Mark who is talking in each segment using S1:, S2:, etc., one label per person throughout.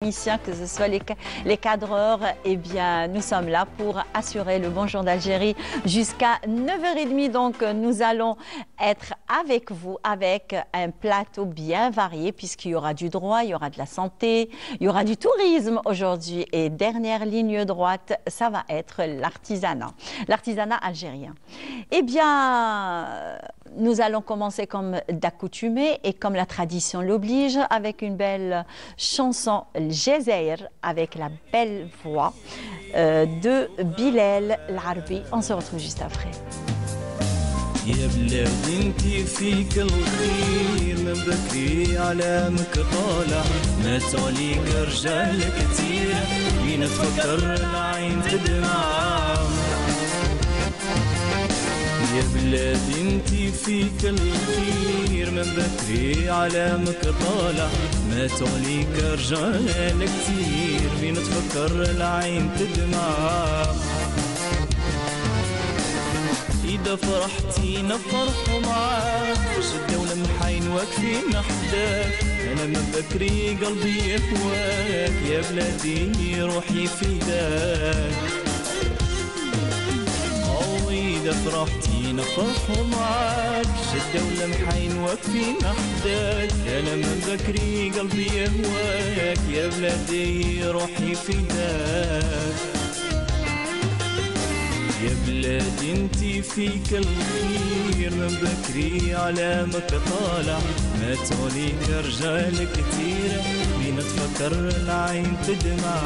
S1: Que ce soit les cadreurs, eh bien, nous sommes là pour assurer le bonjour d'Algérie jusqu'à 9h30. Donc, nous allons être avec vous avec un plateau bien varié puisqu'il y aura du droit, il y aura de la santé, il y aura du tourisme aujourd'hui. Et dernière ligne droite, ça va être l'artisanat algérien. Eh bien, nous allons commencer comme d'accoutumé et comme la tradition l'oblige avec une belle chanson Jazair avec la belle voix de Bilal Larbi. On se retrouve juste après.
S2: يا بلاد انتي فيك الخير من بكري علامك طالع مات عليك رجال كتير بينا تفكر العين تدمع يا بلاد انتي فيك الخير من بكري علامك طالع مات عليك رجال كتير بينا تفكر العين تدمع إذا فرحتي نفرح معاك شدة ولمحين واقفين حداك أنا من بكري قلبي يهواك يا بلادي روحي فداك إذا فرحتي نفرح معاك شدة ولمحين واقفين حداك أنا من بكري قلبي يهواك يا بلادي روحي فداك يا بلادي انتي فيك الخير من بكري علامك طالع مات عليك رجال كتير بينا تفكر العين تدمع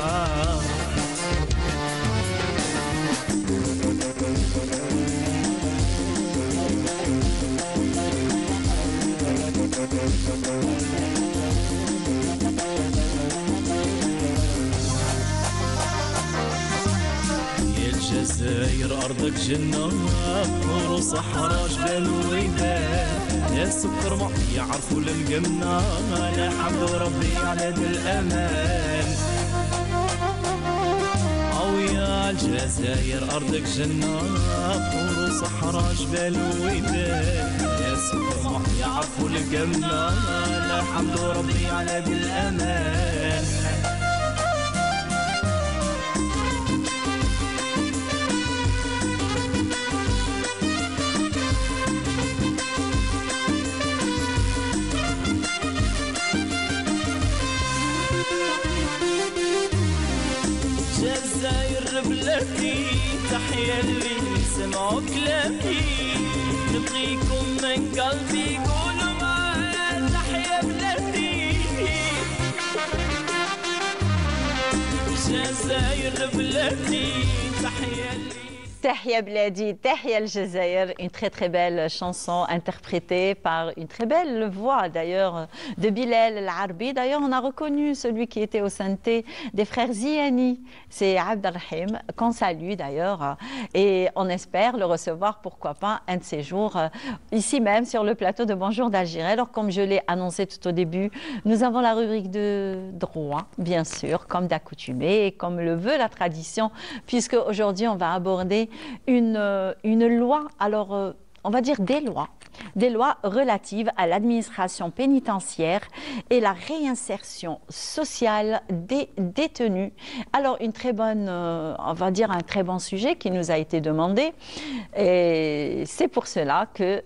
S2: الجزائر أرضك جنة بحور وصحراء جبال وويدان يا سكر ما يعرفوا للجنة أنا حمد ربي على ذا الأمان أو يا الجزائر أرضك جنة بحور وصحراء جبال وويدان يا سكر ما يعرفوا للجنة أنا حمد ربي على ذا الأمان بلادي تحيا اللي سمعوا كلامي نبغيكم من قلبي قولوا معايا تحيا بلادي جزائر بلادي تحيا اللي
S1: Tahia Bladi, Tahia El Jazair, une très très belle chanson interprétée par une très belle voix d'ailleurs de Bilal Larbi. D'ailleurs, on a reconnu celui qui était au synthé des frères Ziani, c'est Abdelrahim, qu'on salue d'ailleurs et on espère le recevoir, pourquoi pas, un de ces jours ici même sur le plateau de Bonjour d'Algérie. Alors, comme je l'ai annoncé tout au début, nous avons la rubrique de droit, bien sûr, comme d'accoutumé et comme le veut la tradition, puisque aujourd'hui on va aborder une loi, alors on va dire des lois relatives à l'administration pénitentiaire et la réinsertion sociale des détenus. Alors une très bonne, on va dire un très bon sujet qui nous a été demandé et c'est pour cela que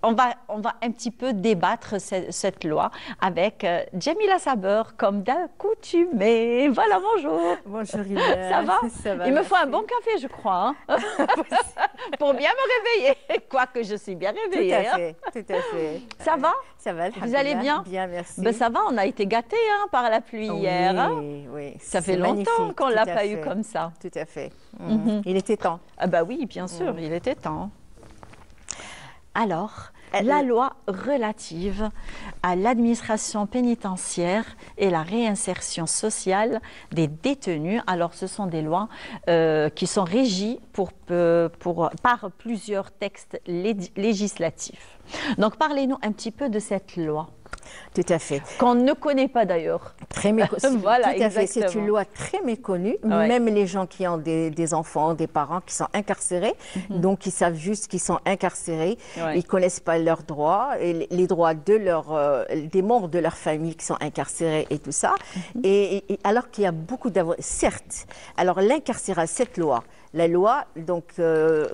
S1: on va un petit peu débattre cette loi avec Djamila Saber, comme d'accoutumé. Voilà, bonjour.
S3: Bonjour, Hila.
S1: Ça va?
S3: Ça va.
S1: Il me faut un bon café, je crois, hein, pour bien me réveiller. Quoique je suis bien réveillée.
S3: Tout à fait, tout à fait.
S1: Ça va?
S3: Ça va,
S1: Vous allez bien?
S3: Bien, merci.
S1: Ben, ça va, on a été gâtés hein, par la pluie hier. Hein?
S3: Oui.
S1: Ça fait longtemps qu'on ne l'a pas eu comme ça.
S3: Tout à fait.
S1: Il était temps. Ah bah oui, bien sûr, il était temps. Alors, la loi relative à l'administration pénitentiaire et la réinsertion sociale des détenus. Alors, ce sont des lois qui sont régies par plusieurs textes législatifs. Donc, parlez-nous un petit peu de cette loi.
S3: Tout à fait.
S1: Qu'on ne connaît pas d'ailleurs.
S3: Très méconnue.
S1: Voilà,
S3: tout à fait. C'est
S1: exactement.
S3: une loi très méconnue.
S1: Ouais.
S3: Même les gens qui ont des enfants, des parents qui sont incarcérés, donc ils savent juste qu'ils sont incarcérés.
S1: Ouais.
S3: Ils connaissent pas leurs droits, et les droits des membres de leur famille qui sont incarcérés et tout ça. Et alors qu'il y a beaucoup d'avocats, certes. Alors l'incarcération, cette loi. La loi donc,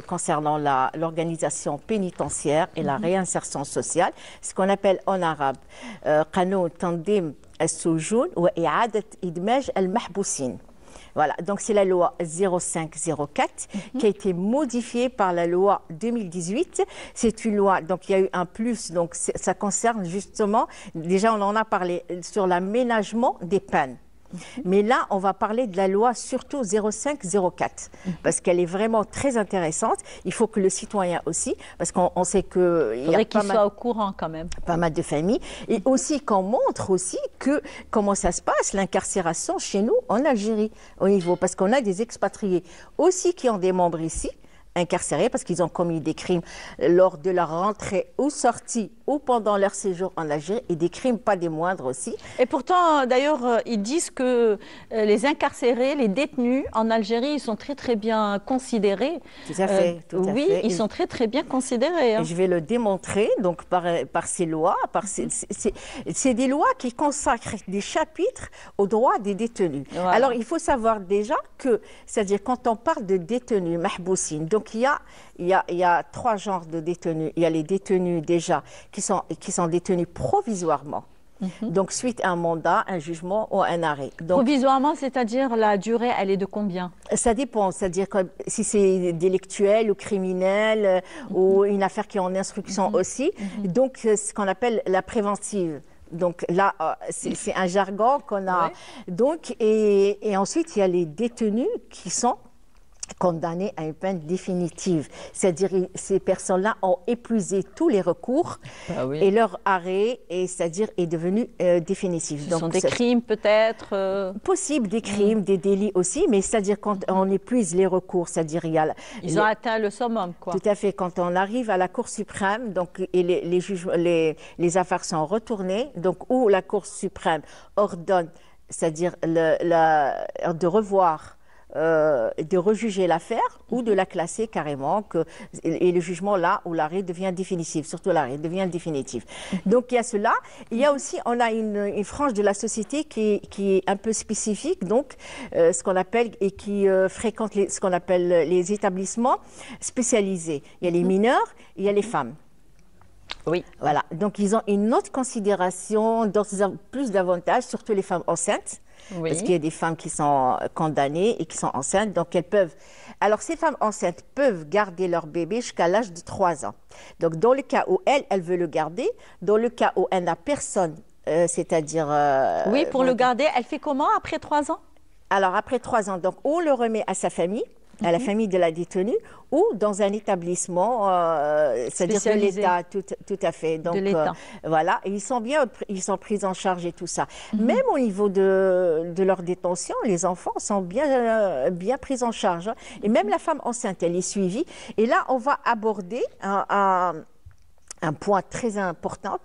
S3: concernant l'organisation pénitentiaire et la réinsertion sociale, ce qu'on appelle en arabe قانون تنظيم السجون وإعادة إدماج المحبوسين. Voilà, donc c'est la loi 0504 qui a été modifiée par la loi 2018. C'est une loi, donc il y a eu un plus, donc ça concerne justement, déjà on en a parlé, sur l'aménagement des peines. Mais là, on va parler de la loi surtout 0504 parce qu'elle est vraiment très intéressante. Il faut que le citoyen aussi, parce qu'on sait qu'il y a
S1: qu'il soit au courant quand même.
S3: Pas mal de familles. Et aussi qu'on montre aussi comment ça se passe, l'incarcération chez nous en Algérie au niveau, parce qu'on a des expatriés aussi qui ont des membres ici, incarcérés parce qu'ils ont commis des crimes lors de leur rentrée ou sortie ou pendant leur séjour en Algérie, et des crimes pas des moindres aussi.
S1: Et pourtant, d'ailleurs, ils disent que les incarcérés, les détenus en Algérie, ils sont très très bien considérés.
S3: Tout à fait.
S1: Oui, ils sont très très bien considérés. Hein.
S3: Et je vais le démontrer donc par ces lois. C'est des lois qui consacrent des chapitres aux droits des détenus.
S1: Voilà.
S3: Alors, il faut savoir déjà que, c'est-à-dire quand on parle de détenus, mahboussines, donc il y a trois genres de détenus. Il y a les détenus déjà qui sont détenus provisoirement. Donc, suite à un mandat, un jugement ou un arrêt. Donc,
S1: provisoirement, c'est-à-dire la durée, elle est de combien?
S3: ça dépend, c'est-à-dire que si c'est délictuel ou criminel ou une affaire qui est en instruction aussi. Donc, ce qu'on appelle la préventive. Donc là, c'est un jargon qu'on a.
S1: Ouais.
S3: Donc, et ensuite, il y a les détenus qui sont condamnés à une peine définitive. C'est-à-dire ces personnes-là ont épuisé tous les recours et leur arrêt est devenu définitif.
S1: Ce sont des crimes peut-être
S3: Possible, des crimes, des délits aussi, mais c'est-à-dire quand on épuise les recours, c'est-à-dire
S1: ils ont atteint le summum, quoi.
S3: Tout à fait. Quand on arrive à la Cour suprême, donc et les affaires sont retournées, donc où la Cour suprême ordonne, c'est-à-dire de revoir. De rejuger l'affaire ou de la classer carrément, et le jugement là où l'arrêt devient définitif, surtout l'arrêt devient définitif. Donc il y a cela. Il y a aussi, on a une frange de la société qui est un peu spécifique, donc ce qu'on appelle et qui fréquente ce qu'on appelle les établissements spécialisés. Il y a les mineurs, il y a les femmes.
S1: Oui.
S3: Voilà. Donc ils ont une autre considération, plus d'avantages, surtout les femmes enceintes.
S1: Oui.
S3: Parce qu'il y a des femmes qui sont condamnées et qui sont enceintes, donc elles peuvent... Alors, ces femmes enceintes peuvent garder leur bébé jusqu'à l'âge de 3 ans. Donc, dans le cas où elle veut le garder, dans le cas où elle n'a personne, c'est-à-dire...
S1: oui, pour le garder, elle fait comment après 3 ans?
S3: Alors, après 3 ans, donc, on le remet à sa famille, à la famille de la détenue, ou dans un établissement, c'est-à-dire de l'État, tout à fait. Donc,
S1: de l'État.
S3: Voilà, et ils sont pris en charge et tout ça. Même au niveau de leur détention, les enfants sont bien pris en charge. Hein. Et même la femme enceinte, elle est suivie. Et là, on va aborder un point très important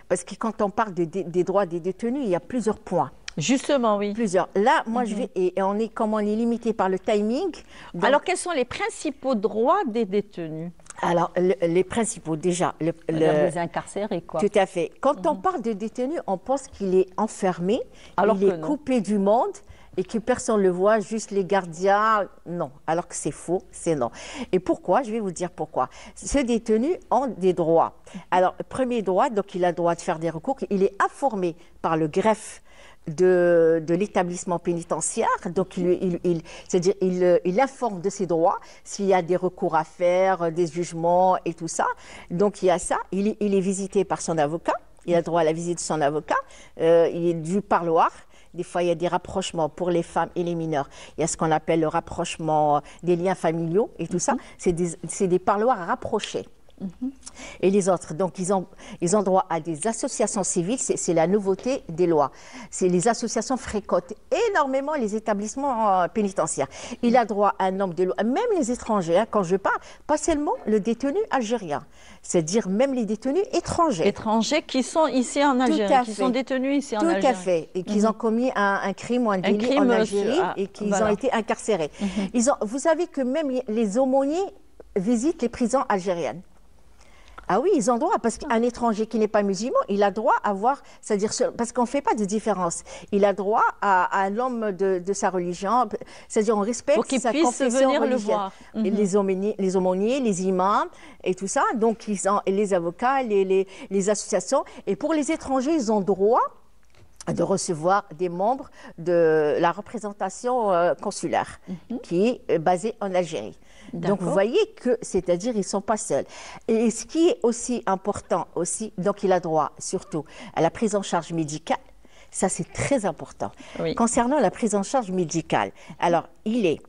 S3: parce que quand on parle des droits des détenus, il y a plusieurs points.
S1: Justement, oui.
S3: Plusieurs. Là, moi, je vais... Et comme on est limité par le timing... Donc,
S1: alors, quels sont les principaux droits des détenus?
S3: Alors, les principaux, déjà...
S1: Les incarcérés, quoi.
S3: Tout à fait. Quand on parle de détenu, on pense qu'il est enfermé,
S1: alors
S3: il est coupé du monde et que personne ne le voit, juste les gardiens. Non, alors que c'est faux, c'est non. Et pourquoi? Je vais vous dire pourquoi. Ces détenus ont des droits. Alors, premier droit, donc il a le droit de faire des recours. Il est informé par le greffe de l'établissement pénitentiaire, donc c'est-à-dire il informe de ses droits s'il y a des recours à faire, des jugements et tout ça. Donc il y a ça, il est visité par son avocat, il a droit à la visite de son avocat, il est du parloir. Des fois, il y a des rapprochements pour les femmes et les mineurs. Il y a ce qu'on appelle le rapprochement des liens familiaux et tout ça. C'est des parloirs rapprochés. Et les autres, donc ils ont droit à des associations civiles, c'est la nouveauté des lois. C'est les associations fréquentent énormément les établissements pénitentiaires. Il a droit à un nombre de lois, même les étrangers, hein, quand je parle, pas seulement le détenu algérien, c'est-à-dire même les détenus étrangers.
S1: Étrangers qui sont ici en Algérie, qui sont détenus ici en Algérie.
S3: Tout à fait, et qui ont commis un crime ou un délit en Algérie et qui ont été incarcérés. Vous savez que même les aumôniers visitent les prisons algériennes. Ah oui, ils ont droit, parce qu'un étranger qui n'est pas musulman, il a droit à voir, c'est-à-dire, parce qu'on ne fait pas de différence, il a droit à un homme de sa religion, c'est-à-dire on respecte sa confession
S1: venir
S3: religieuse.
S1: Le voir.
S3: Les aumôniers, les imams et tout ça, donc ils ont les avocats, les associations, et pour les étrangers, ils ont droit de recevoir des membres de la représentation consulaire qui est basée en Algérie. Donc vous voyez que, c'est-à-dire, ils ne sont pas seuls. Et ce qui est aussi important aussi, donc il a droit surtout à la prise en charge médicale. Ça, c'est très important. Oui. Concernant la prise en charge médicale, alors il est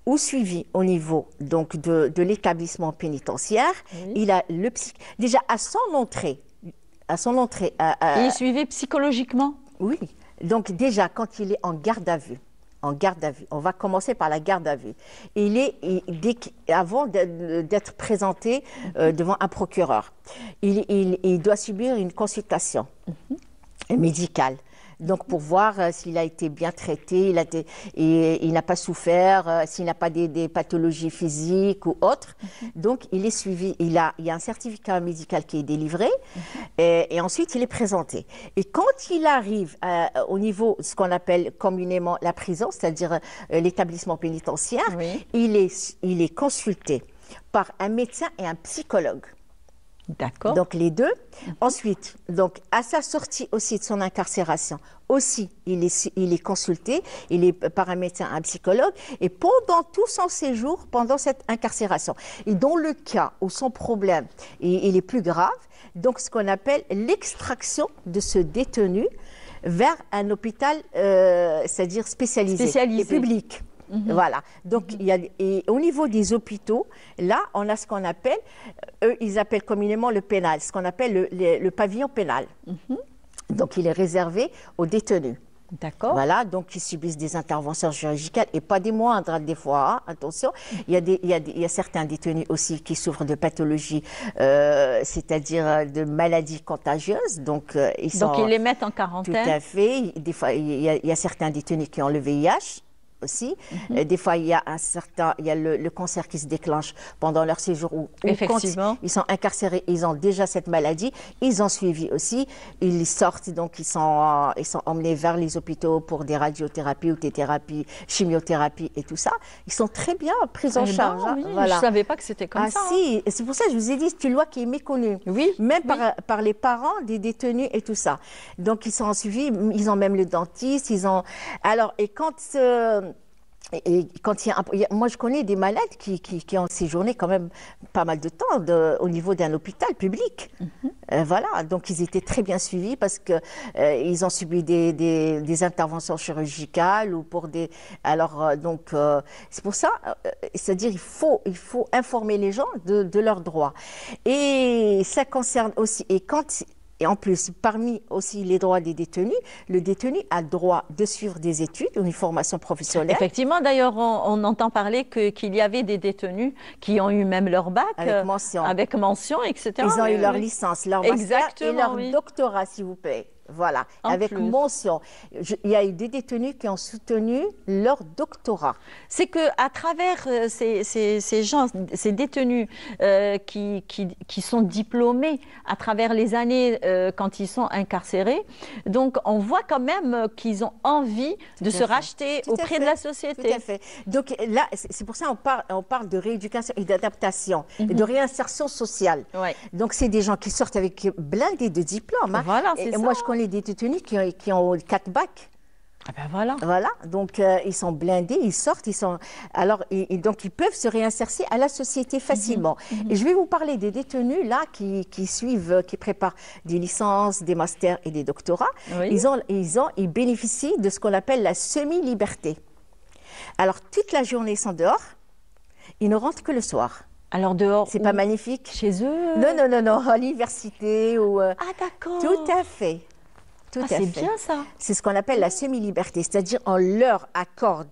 S3: ou suivi au niveau donc de l'établissement pénitentiaire. Oui. Il a déjà à son entrée.
S1: Il est suivi psychologiquement?
S3: Oui. Donc déjà, quand il est en garde à vue, on va commencer par la garde à vue. Avant d'être présenté devant un procureur, il doit subir une consultation médicale. Donc, pour voir s'il a été bien traité, il n'a pas souffert, s'il n'a pas des pathologies physiques ou autres. Donc, il est suivi. Il y a un certificat médical qui est délivré et ensuite, il est présenté. Et quand il arrive au niveau, ce qu'on appelle communément la prison, c'est-à-dire l'établissement pénitentiaire, oui. il est consulté par un médecin et un psychologue.
S1: D'accord.
S3: Donc les deux. Ensuite, donc à sa sortie aussi de son incarcération, aussi il est consulté, il est par un médecin, un psychologue, et pendant tout son séjour, pendant cette incarcération. Et dans le cas où son problème il est plus grave, donc ce qu'on appelle l'extraction de ce détenu vers un hôpital, c'est-à-dire spécialisé et public. Voilà. Donc, et au niveau des hôpitaux, là, on a ce qu'on appelle, eux, ils appellent communément le pénal, ce qu'on appelle le pavillon pénal. Donc, il est réservé aux détenus.
S1: D'accord.
S3: Voilà, donc ils subissent des interventions chirurgicales et pas des moindres des fois, hein, attention. Il y a certains détenus aussi qui souffrent de pathologies, c'est-à-dire de maladies contagieuses. Donc,
S1: ils les mettent en quarantaine.
S3: Tout à fait. Des fois, il y a certains détenus qui ont le VIH. Aussi. Des fois, il y a le cancer qui se déclenche pendant leur séjour ou quand ils sont incarcérés, ils ont déjà cette maladie, ils ont suivi aussi, ils sortent, donc ils sont emmenés vers les hôpitaux pour des radiothérapies ou des thérapies, chimiothérapie et tout ça. Ils sont très bien pris en charge.
S1: Oui, voilà. Je ne savais pas que c'était comme ça.
S3: Si, c'est pour ça que je vous ai dit, c'est une loi qui est méconnue.
S1: Oui.
S3: Même par les parents des détenus et tout ça. Donc, ils sont suivis, ils ont même le dentiste, Alors, et quand moi, je connais des malades qui ont séjourné quand même pas mal de temps au niveau d'un hôpital public. Voilà, donc ils étaient très bien suivis parce que ils ont subi des interventions chirurgicales ou pour des. Alors donc c'est pour ça, c'est-à-dire il faut informer les gens de leurs droits. Et ça concerne aussi Et en plus, parmi aussi les droits des détenus, le détenu a le droit de suivre des études, une formation professionnelle.
S1: Effectivement, d'ailleurs, on entend parler qu'il y avait des détenus qui ont eu même leur bac. Avec mention, etc.
S3: Ils ont eu leur licence, leur master et leur doctorat, s'il vous plaît. Voilà, avec mention. Il y a eu des détenus qui ont soutenu leur doctorat.
S1: C'est qu'à travers ces gens, ces détenus qui sont diplômés à travers les années quand ils sont incarcérés, donc on voit quand même qu'ils ont envie de se racheter auprès de la société.
S3: Tout à fait. Donc là, c'est pour ça qu'on parle de rééducation et d'adaptation, et de réinsertion sociale.
S1: Ouais.
S3: Donc c'est des gens qui sortent avec blindés de diplômes. Hein.
S1: Voilà, c'est ça.
S3: Moi, je connais des détenus qui ont 4 bacs.
S1: Ah ben voilà.
S3: Voilà, donc ils sont blindés, ils sortent, donc ils peuvent se réinsérer à la société facilement. Et je vais vous parler des détenus là qui préparent des licences, des masters et des doctorats. Oui. Ils bénéficient de ce qu'on appelle la semi-liberté. Alors toute la journée ils sont dehors, ils ne rentrent que le soir.
S1: Alors dehors,
S3: C'est pas magnifique?
S1: chez eux?
S3: Non, non, non, non, à l'université ou...
S1: Ah d'accord.
S3: Tout à fait. Tout
S1: Ah,
S3: à
S1: c'est
S3: fait.
S1: bien ça.
S3: C'est ce qu'on appelle la semi-liberté, c'est-à-dire on leur accorde,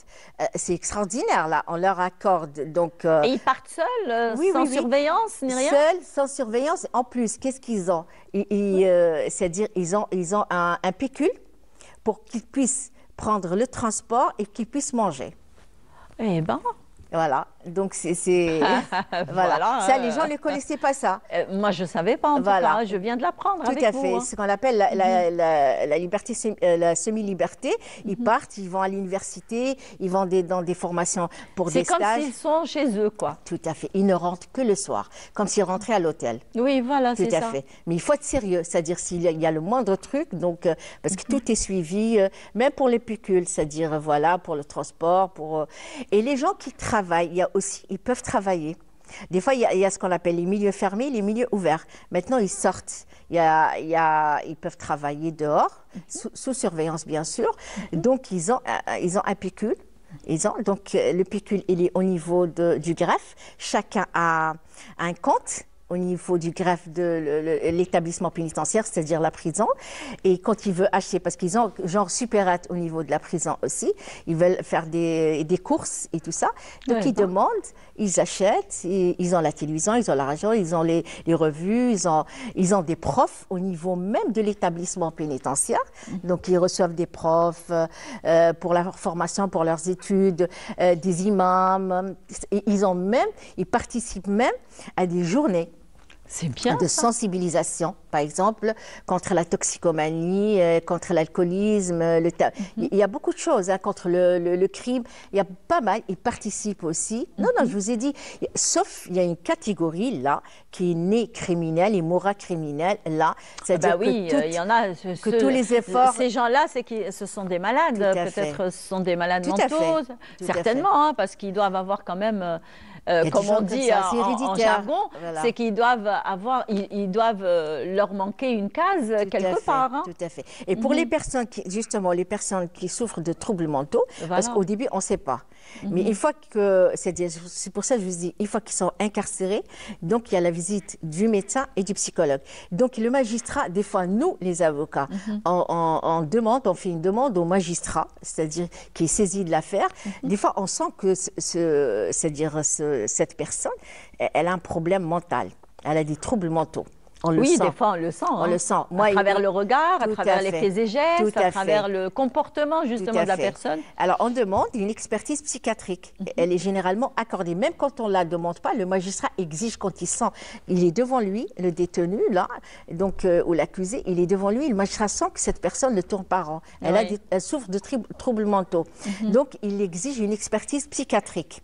S3: c'est extraordinaire là, on leur accorde donc
S1: Et ils partent seuls,
S3: oui,
S1: sans
S3: oui, oui.
S1: surveillance ni rien?
S3: seuls, sans surveillance. En plus, qu'est-ce qu'ils ont? C'est-à-dire ils ont un pécule pour qu'ils puissent prendre le transport et qu'ils puissent manger.
S1: Eh ben,
S3: Voilà, donc voilà. Ça, les gens ne connaissaient pas ça.
S1: moi je savais pas en tout
S3: Voilà.
S1: cas. Je viens de l'apprendre
S3: Tout
S1: avec
S3: à
S1: vous.
S3: fait.
S1: Hein.
S3: Ce qu'on appelle la liberté, la semi-liberté. Ils partent, ils vont à l'université, ils vont dans des formations pour des
S1: C'est comme
S3: stages.
S1: s'ils sont chez eux, quoi.
S3: Tout à fait. Ils ne rentrent que le soir, comme s'ils rentraient à l'hôtel.
S1: Oui, voilà,
S3: Tout
S1: c'est
S3: à
S1: ça.
S3: fait. Mais il faut être sérieux, c'est-à-dire s'il y a le moindre truc, donc parce que tout est suivi, même pour les pécules, c'est-à-dire voilà pour le transport, et les gens qui travaillent, il y a aussi, ils peuvent travailler. Des fois, il y a ce qu'on appelle les milieux fermés, les milieux ouverts. Maintenant, ils sortent. Ils peuvent travailler dehors, sous surveillance bien sûr. Donc, ils ont un pécule. Donc, le pécule, il est au niveau du greffe. Chacun a un compte au niveau du greffe de l'établissement pénitentiaire, c'est-à-dire la prison. Et quand ils veulent acheter, parce qu'ils ont genre supérette au niveau de la prison aussi, ils veulent faire des courses et tout ça. Donc
S1: Ouais,
S3: ils demandent, ils achètent, ils ont la télévision, ils ont l'argent, ils ont les revues, ils ont des profs au niveau même de l'établissement pénitentiaire. Donc ils reçoivent des profs pour leur formation, pour leurs études, des imams. Et ils participent même à des journées
S1: C'est bien.
S3: de
S1: ça.
S3: sensibilisation, par exemple, contre la toxicomanie, contre l'alcoolisme. Il y a beaucoup de choses, hein, contre le crime. Il y a pas mal. Ils participent aussi. Non, je vous ai dit, sauf il y a une catégorie là qui est née criminelle et mourra criminelle là. C'est-à-dire
S1: oui,
S3: que
S1: il y en a.
S3: que tous les efforts.
S1: Ces gens-là, ce sont des malades.
S3: Tout à fait.
S1: Peut-être ce sont des malades
S3: Tout à fait.
S1: mentaux.
S3: Tout à
S1: Certainement, hein, parce qu'ils doivent avoir quand même.
S3: a des
S1: Comme
S3: gens
S1: on
S3: comme
S1: dit
S3: ça, c'est
S1: en
S3: héréditaire.
S1: jargon,
S3: Voilà.
S1: c'est qu'ils doivent ils doivent leur manquer une case
S3: Tout à
S1: quelque
S3: fait,
S1: part. Hein.
S3: Tout à fait. Et pour les personnes qui souffrent de troubles mentaux, parce
S1: Voilà.
S3: qu'au début, on ne sait pas. Mais une fois que, c'est pour ça que je vous dis, une fois qu'ils sont incarcérés, donc il y a la visite du médecin et du psychologue. Donc le magistrat, des fois, nous, les avocats, on fait une demande au magistrat, c'est-à-dire qui est saisi de l'affaire. Des fois, on sent que cette personne, elle a un problème mental. Elle a des troubles mentaux. On le
S1: Oui,
S3: sent.
S1: des fois on le sent.
S3: On
S1: hein.
S3: le sent.
S1: À
S3: Moi,
S1: travers le regard, à
S3: Tout
S1: travers
S3: à
S1: les
S3: fait.
S1: faits et gestes,
S3: Tout à
S1: à travers
S3: fait.
S1: le comportement
S3: Tout
S1: justement
S3: à
S1: de la
S3: fait.
S1: personne.
S3: Alors, on demande une expertise psychiatrique. Elle est généralement accordée. Même quand on ne la demande pas, le magistrat exige quand il est devant lui, le détenu, là, donc, ou l'accusé, il est devant lui, le magistrat sent que cette personne ne tourne pas rond.
S1: Oui.
S3: Elle souffre de troubles mentaux. Donc, il exige une expertise psychiatrique.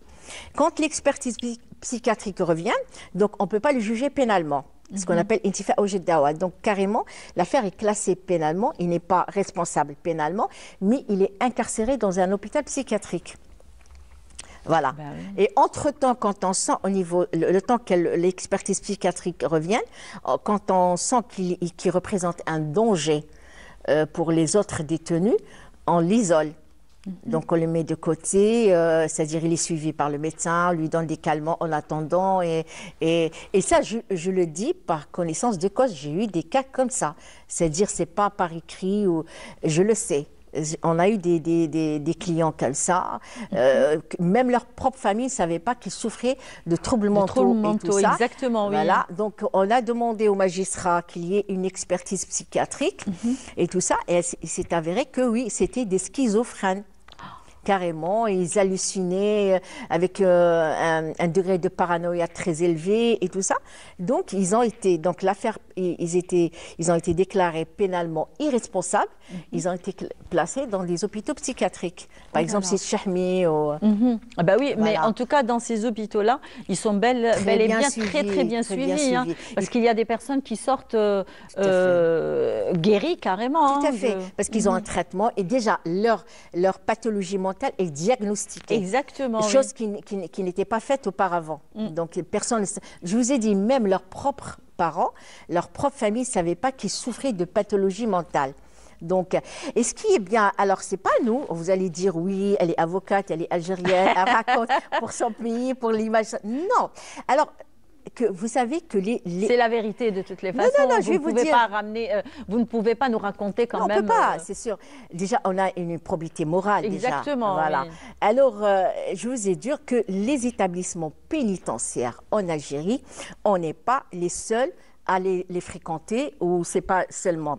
S3: Quand l'expertise psychiatrique revient, donc on ne peut pas le juger pénalement. Ce qu'on appelle intifa au dawa. Donc carrément, l'affaire est classée pénalement, il n'est pas responsable pénalement, mais il est incarcéré dans un hôpital psychiatrique. Voilà.
S1: Ben oui.
S3: Et entre-temps, quand on sent au niveau, le temps que l'expertise psychiatrique revienne, quand on sent qu'il représente un danger pour les autres détenus, on l'isole. Donc, on le met de côté, c'est-à-dire il est suivi par le médecin, on lui donne des calmants en attendant. Et ça, je le dis par connaissance de cause, j'ai eu des cas comme ça. C'est-à-dire, c'est pas par écrit, je le sais. On a eu des clients comme ça. Même leur propre famille ne savait pas qu'ils souffraient de troubles mentaux et tout ça.
S1: Exactement, oui.
S3: Voilà. Donc, on a demandé au magistrat qu'il y ait une expertise psychiatrique et tout ça. Et il s'est avéré que oui, c'était des schizophrènes. Carrément, ils hallucinaient avec un degré de paranoïa très élevé et tout ça. Donc, l'affaire, ils ont été déclarés pénalement irresponsables. Ils ont été placés dans des hôpitaux psychiatriques. Par exemple, c'est Chahmi.
S1: Ah bah oui, mais
S3: Voilà.
S1: en tout cas, dans ces hôpitaux-là, ils sont bel et bien
S3: suivis,
S1: très bien
S3: très
S1: suivis.
S3: bien
S1: Hein,
S3: suivis.
S1: parce qu'il y a des personnes qui sortent guéries carrément.
S3: Tout à
S1: hein,
S3: fait, parce qu'ils ont un traitement et déjà leur pathologie mentale est diagnostiquée.
S1: Exactement. oui.
S3: Chose qui n'était pas faite auparavant. Donc, personne, je vous ai dit, même leurs propres parents, leur propre famille ne savaient pas qu'ils souffraient de pathologie mentale. Donc, et ce qui est bien, alors c'est pas nous, vous allez dire oui, elle est avocate, elle est algérienne, elle raconte pour son pays, pour l'image. Non. Alors, que vous savez que
S1: C'est la vérité de toutes les
S3: Non,
S1: façons.
S3: non, non, je vais
S1: vous ne
S3: vous
S1: pouvez
S3: dire.
S1: pas ramener, vous ne pouvez pas nous raconter quand
S3: Non, on
S1: même.
S3: ne peut pas, c'est sûr. Déjà, on a une probité morale.
S1: Exactement,
S3: Déjà. Voilà.
S1: oui.
S3: Alors, je vous ai dit que les établissements pénitentiaires en Algérie, on n'est pas les seuls à les fréquenter, ou c'est pas seulement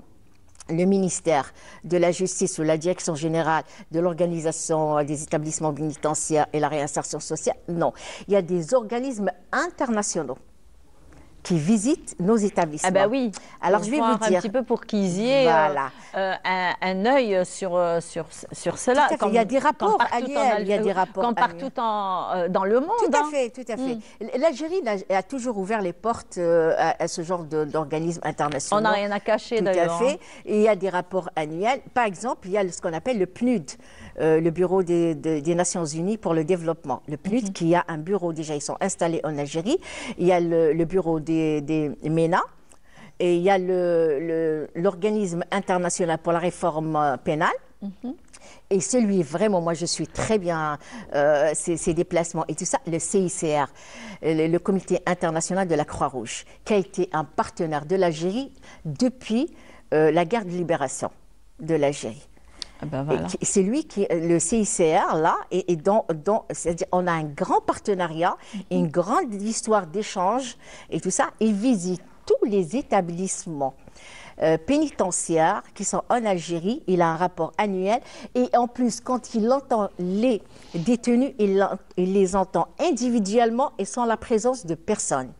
S3: le ministère de la Justice ou la Direction générale de l'organisation des établissements pénitentiaires et la réinsertion sociale. Non, il y a des organismes internationaux qui visitent nos établissements.
S1: Ah ben oui.
S3: Alors je vais vous dire
S1: un petit peu pour qu'ils y aient
S3: voilà.
S1: un œil sur cela.
S3: Tout à fait. Il y a des rapports annuels, il y a des rapports
S1: comme partout dans le monde.
S3: Tout à fait, tout à fait. L'Algérie a toujours ouvert les portes à ce genre d'organismes internationaux.
S1: On n'a rien à cacher d'ailleurs.
S3: Tout à fait. Et il y a des rapports annuels. Par exemple, il y a ce qu'on appelle le PNUD, le Bureau des Nations Unies pour le développement. Le PNUD qui a un bureau, déjà ils sont installés en Algérie. Il y a le bureau des MENA. Et il y a l'organisme international pour la réforme pénale. Et celui, vraiment, moi je suis très bien, ces déplacements et tout ça, le CICR, le Comité international de la Croix-Rouge, qui a été un partenaire de l'Algérie depuis la guerre de libération de l'Algérie.
S1: Ah ben voilà.
S3: C'est lui qui, le CICR, là, c'est-à-dire on a un grand partenariat, une grande histoire d'échange et tout ça. Il visite tous les établissements pénitentiaires qui sont en Algérie. Il a un rapport annuel et en plus, quand il entend les détenus, il les entend individuellement et sans la présence de personne,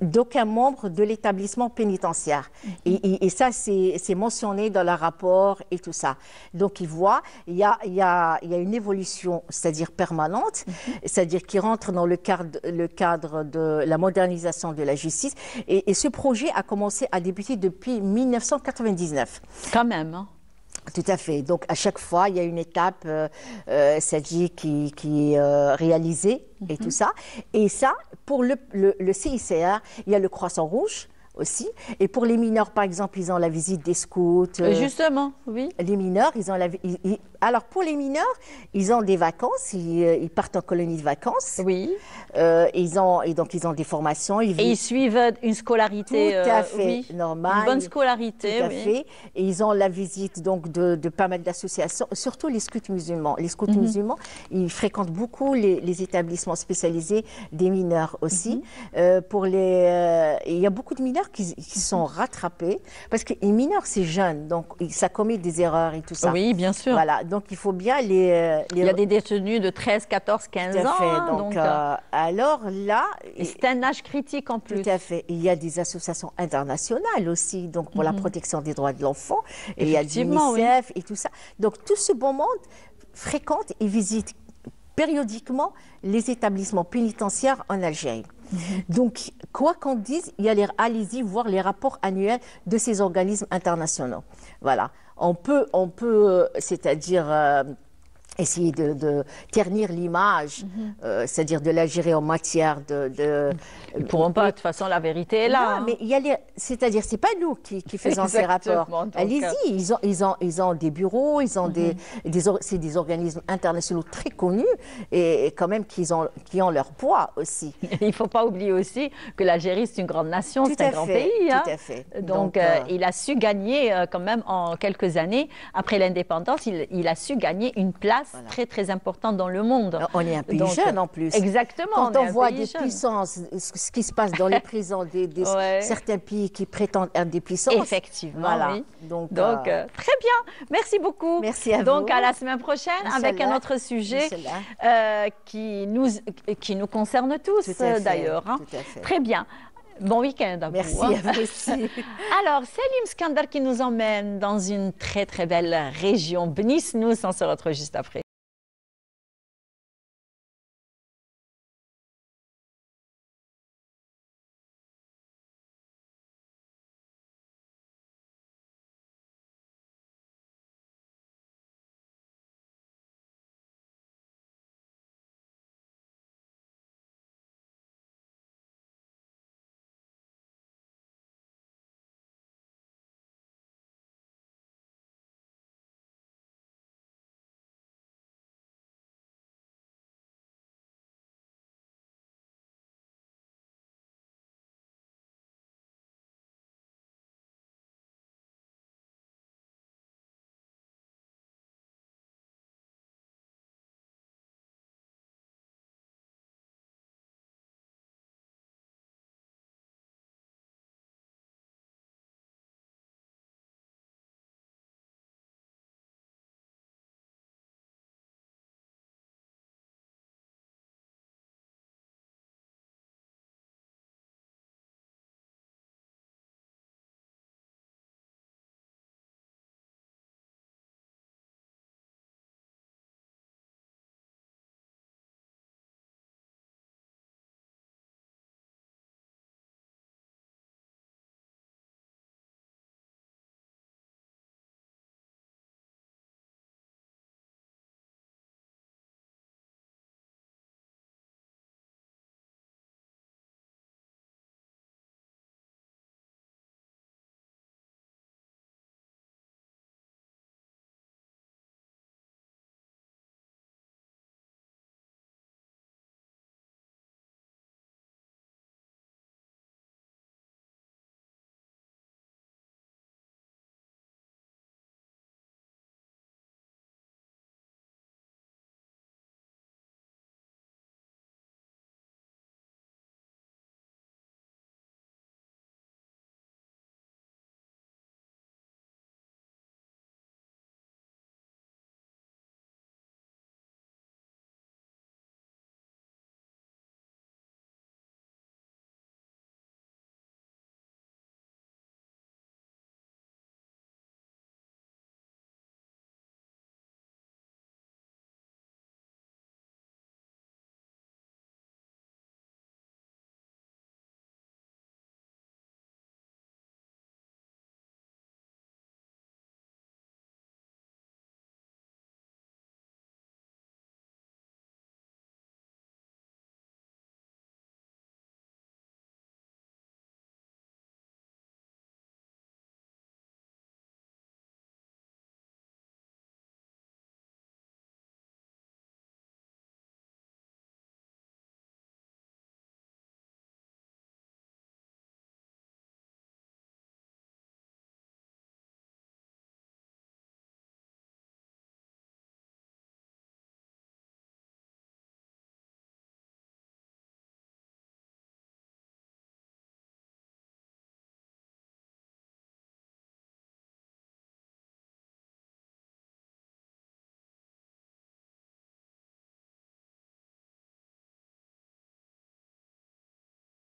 S3: d'aucun membre de l'établissement pénitentiaire. Et ça, c'est mentionné dans le rapport et tout ça. Donc, il voit, il y a une évolution, c'est-à-dire permanente, c'est-à-dire qui rentre dans le cadre de la modernisation de la justice. Et ce projet a commencé à débuter depuis 1999.
S1: Quand même, hein.
S3: Tout à fait. Donc, à chaque fois, il y a une étape, c'est-à-dire qui est réalisée et tout ça. Et ça, pour le CICR, il y a le Croissant Rouge aussi. Et pour les mineurs, par exemple, ils ont la visite des scouts.
S1: Justement, oui.
S3: Les mineurs, ils ont alors, pour les mineurs, ils ont des vacances, ils partent en colonie de vacances.
S1: Oui.
S3: Donc, ils ont des formations.
S1: Et ils suivent une scolarité
S3: tout à fait
S1: oui,
S3: normale.
S1: Une bonne scolarité,
S3: tout à
S1: oui.
S3: fait. Et ils ont la visite donc, de pas mal d'associations, surtout les scouts musulmans. Les scouts musulmans, ils fréquentent beaucoup les établissements spécialisés des mineurs aussi. Il y a beaucoup de mineurs qui sont rattrapés, parce que les mineurs, c'est jeune, donc ça commet des erreurs et tout ça.
S1: Oui, bien sûr.
S3: Voilà. Donc, il faut bien
S1: Il y a des détenus de 13, 14, 15 ans.
S3: Tout à fait.
S1: Hein,
S3: donc, alors là...
S1: c'est un âge critique en plus.
S3: Tout à fait. Il y a des associations internationales aussi, donc pour la protection des droits de l'enfant. Et il y a l'UNICEF et tout ça. Donc, tout ce bon monde fréquente et visite périodiquement les établissements pénitentiaires en Algérie. Donc, quoi qu'on dise, allez-y voir les rapports annuels de ces organismes internationaux. Voilà. On peut c'est-à-dire essayer de ternir l'image, c'est-à-dire de l'Algérie en matière de...
S1: Ils ne pourront pas, de toute façon, la vérité est là.
S3: Non, mais c'est-à-dire, c'est pas nous qui faisons ces rapports. Allez-y, ils ont des bureaux, ils ont c'est des organismes internationaux très connus et quand même qui ont leur poids aussi.
S1: Il ne faut pas oublier aussi que l'Algérie, c'est une grande nation, c'est un grand pays.
S3: Tout à fait.
S1: Donc il a su gagner quand même en quelques années, après l'indépendance, il a su gagner une place très très importante dans le monde.
S3: On est un pays jeune en plus.
S1: Exactement.
S3: Quand on voit des puissances, ce qui se passe dans les prisons, certains pays qui prétendent être des puissances.
S1: Effectivement,
S3: voilà.
S1: oui.
S3: Donc
S1: très bien. Merci beaucoup.
S3: Merci à vous.
S1: Donc à la semaine prochaine avec un autre sujet qui nous concerne tous d'ailleurs. Hein. Très bien. Bon week-end à vous.
S3: Merci à vous aussi.
S1: Alors, Selim Skandar qui nous emmène dans une très très belle région. Bénisse-nous, on se retrouve juste après.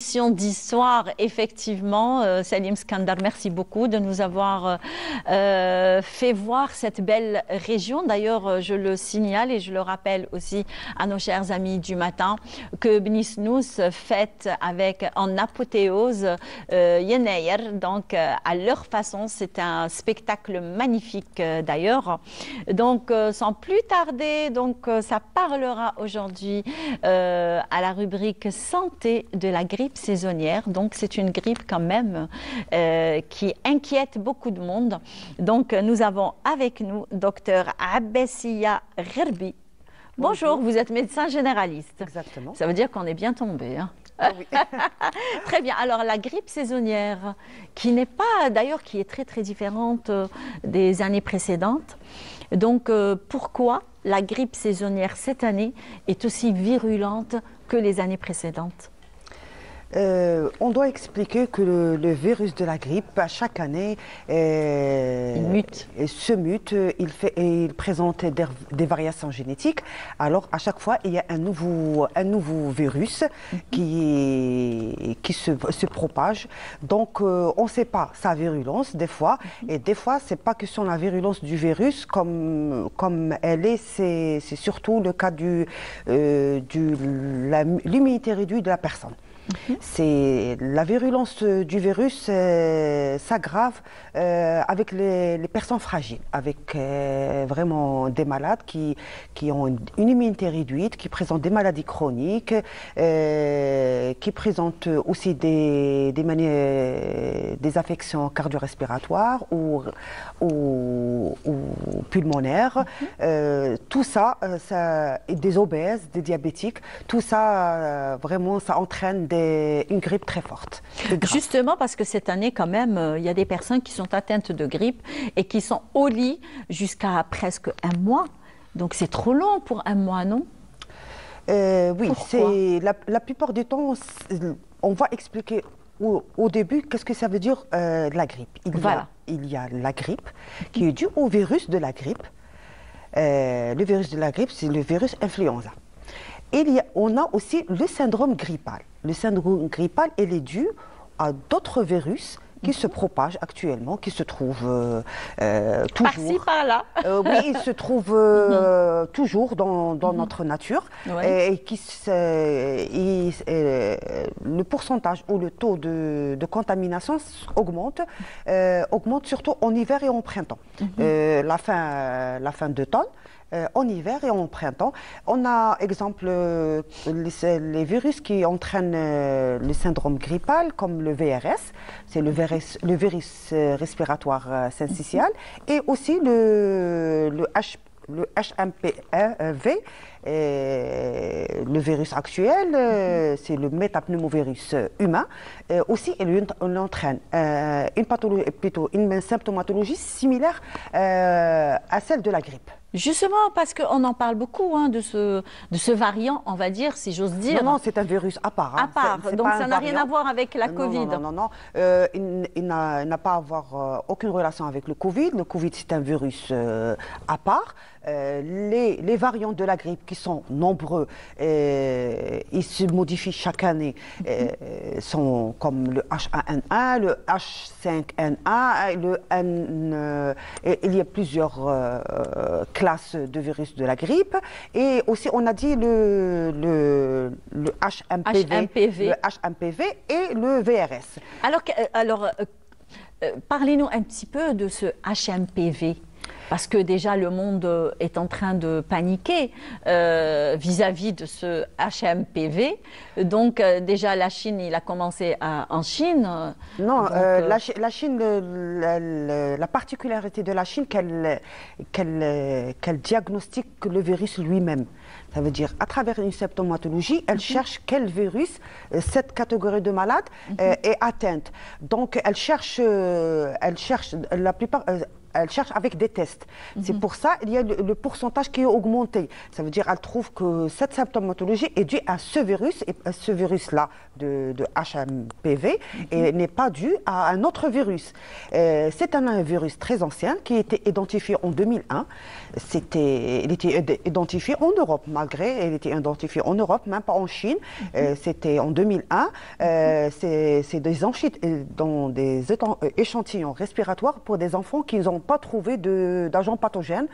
S1: émission d'histoire, effectivement. Salim Skandar, merci beaucoup de nous avoir fait voir cette belle région. D'ailleurs, je le signale et je le rappelle aussi à nos chers amis du matin que Bnisnous fête en apothéose Yenayer. Donc, à leur façon, c'est un spectacle magnifique d'ailleurs. Donc, sans plus tarder, ça parlera aujourd'hui à la rubrique santé de la grippe saisonnière. Donc, c'est une grippe quand même qui inquiète beaucoup de monde. Donc, nous avons avec nous docteur Abbessia Gherbi. Bonjour, vous êtes médecin généraliste.
S4: Exactement.
S1: Ça veut dire qu'on est bien tombé. Hein.
S4: Ah oui.
S1: Très bien. Alors, la grippe saisonnière, qui n'est pas, d'ailleurs, qui est très, très différente des années précédentes. Donc, pourquoi la grippe saisonnière cette année est aussi virulente que les années précédentes?
S4: On doit expliquer que le virus de la grippe, chaque année,
S1: il mute.
S4: Se mute, il présente des variations génétiques. Alors, à chaque fois, il y a un nouveau virus qui se propage. Donc, on ne sait pas sa virulence, des fois. Et des fois, ce n'est pas question de la virulence du virus, comme elle est. C'est surtout le cas de l'immunité réduite de la personne. C'est la virulence du virus s'aggrave avec les personnes fragiles, avec vraiment des malades qui ont une immunité réduite, qui présentent des maladies chroniques, qui présentent aussi des affections cardio-respiratoires ou pulmonaires. Tout ça, des obèses, des diabétiques, tout ça, vraiment, ça entraîne une grippe très forte.
S1: Justement parce que cette année quand même, il y a des personnes qui sont atteintes de grippe et qui sont au lit jusqu'à presque un mois. Donc c'est trop long pour un mois, non?
S4: Oui, c'est la plupart du temps, on va expliquer au début qu'est-ce que ça veut dire la grippe. Il y a la grippe qui est due au virus de la grippe. Le virus de la grippe, c'est le virus influenza. On a aussi le syndrome grippal. Le syndrome grippal, il est dû à d'autres virus qui se propagent actuellement, qui se trouvent toujours...
S1: Par-ci, par-là.
S4: Oui, ils se trouvent toujours dans notre nature. Et le pourcentage ou le taux de contamination augmente surtout en hiver et en printemps. La fin d'automne. En hiver et en printemps. On a, exemple, les virus qui entraînent le syndrome grippal, comme le VRS, c'est le virus respiratoire syncytial, et aussi le HMPV, le virus actuel, c'est le métapneumovirus humain. Aussi, on entraîne une symptomatologie similaire à celle de la grippe.
S1: Justement, parce qu'on en parle beaucoup de ce variant, on va dire, si j'ose dire.
S4: Non, c'est un virus à part.
S1: À part, donc ça n'a rien à voir avec la Covid.
S4: Non. Il n'a pas à avoir aucune relation avec le Covid. Le Covid, c'est un virus à part. Les variants de la grippe qui sont nombreux, ils se modifient chaque année, sont comme le H1N1, le H5N1, il y a plusieurs classes de virus de la grippe. Et aussi, on a dit le HMPV, le HMPV et le VRS.
S1: Alors parlez-nous un petit peu de ce HMPV. Parce que déjà, le monde est en train de paniquer vis-à-vis de ce HMPV. Donc, déjà, la Chine, il a commencé en Chine.
S4: Non, la Chine, la particularité de la Chine, qu'elle diagnostique le virus lui-même. Ça veut dire, à travers une symptomatologie, elle cherche quel virus cette catégorie de malades est atteinte. Donc, elle cherche la plupart... elle cherche avec des tests. C'est pour ça qu'il y a le pourcentage qui est augmenté. Ça veut dire qu'elle trouve que cette symptomatologie est due à ce virus, et ce virus-là de HMPV, et n'est pas dû à un autre virus. C'est un virus très ancien qui a été identifié en 2001. Il était identifié en Europe, malgré il était identifié en Europe, même pas en Chine. C'était en 2001. C'est dans des échantillons respiratoires pour des enfants qui n'ont pas trouvé d'agents pathogènes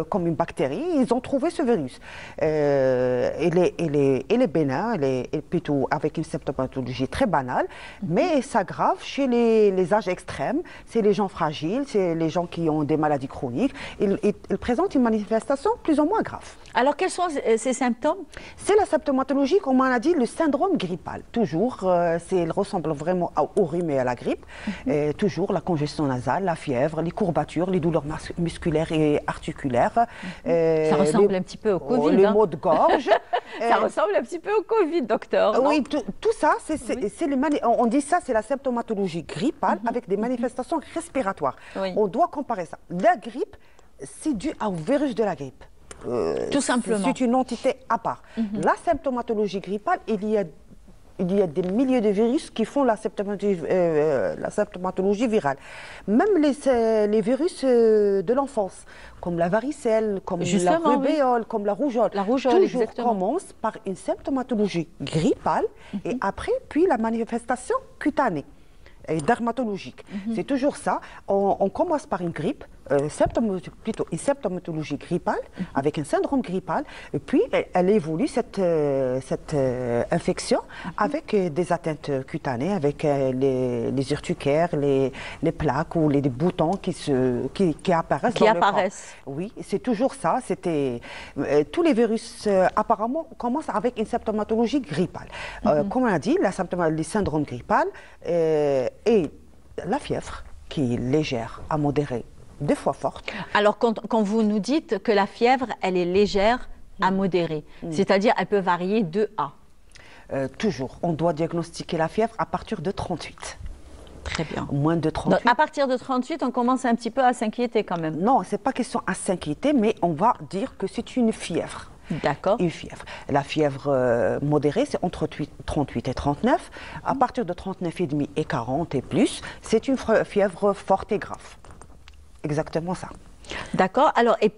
S4: comme une bactérie. Ils ont trouvé ce virus. Il est bénin, il est plutôt avec une symptomatologie très banale, mais ça s'aggrave chez les âges extrêmes. C'est les gens fragiles, c'est les gens qui ont des maladies chroniques. Ils présentent une manifestation plus ou moins grave.
S1: Alors, quels sont ces symptômes?
S4: C'est la symptomatologie, comme on a dit, le syndrome grippal. Toujours, il ressemble vraiment au rhume et à la grippe. Toujours la congestion nasale, la fièvre, les courbatures, les douleurs musculaires et articulaires.
S1: Ça ressemble un petit peu au Covid.
S4: Les maux de gorge.
S1: Ça ressemble un petit peu au Covid, docteur.
S4: Oui, tout ça, on dit ça, c'est la symptomatologie grippale avec des manifestations respiratoires.
S1: Oui.
S4: On doit comparer ça. La grippe, c'est dû au virus de la grippe.
S1: Tout simplement.
S4: C'est une entité à part. La symptomatologie grippale, il y a des milliers de virus qui font la symptomatologie virale. Même les virus de l'enfance, comme la varicelle, comme la rubéole, comme la rougeole. Toujours
S1: exactement.
S4: commence par une symptomatologie grippale et après, puis la manifestation cutanée et dermatologique. C'est toujours ça. On commence par une grippe, plutôt une symptomatologie grippale, avec un syndrome grippal, et puis elle évolue cette infection avec des atteintes cutanées, avec les urticaires, les plaques ou les boutons qui apparaissent dans le corps. Oui, c'est toujours ça. Tous les virus apparemment commencent avec une symptomatologie grippale. Comme on a dit, les syndromes grippales et la fièvre qui est légère à modérée, des fois forte.
S1: Alors, quand vous nous dites que la fièvre, elle est légère à modérée, c'est-à-dire elle peut varier de à
S4: toujours, on doit diagnostiquer la fièvre à partir de 38.
S1: Très bien.
S4: Moins de 38.
S1: Donc, à partir de 38, on commence un petit peu à s'inquiéter quand même.
S4: Non, ce n'est pas question à s'inquiéter, mais on va dire que c'est une fièvre.
S1: D'accord.
S4: Une fièvre. La fièvre modérée, c'est entre 38 et 39. À partir de 39,5 et 40 et plus, c'est une fièvre forte et grave. Exactement ça.
S1: D'accord. Alors, et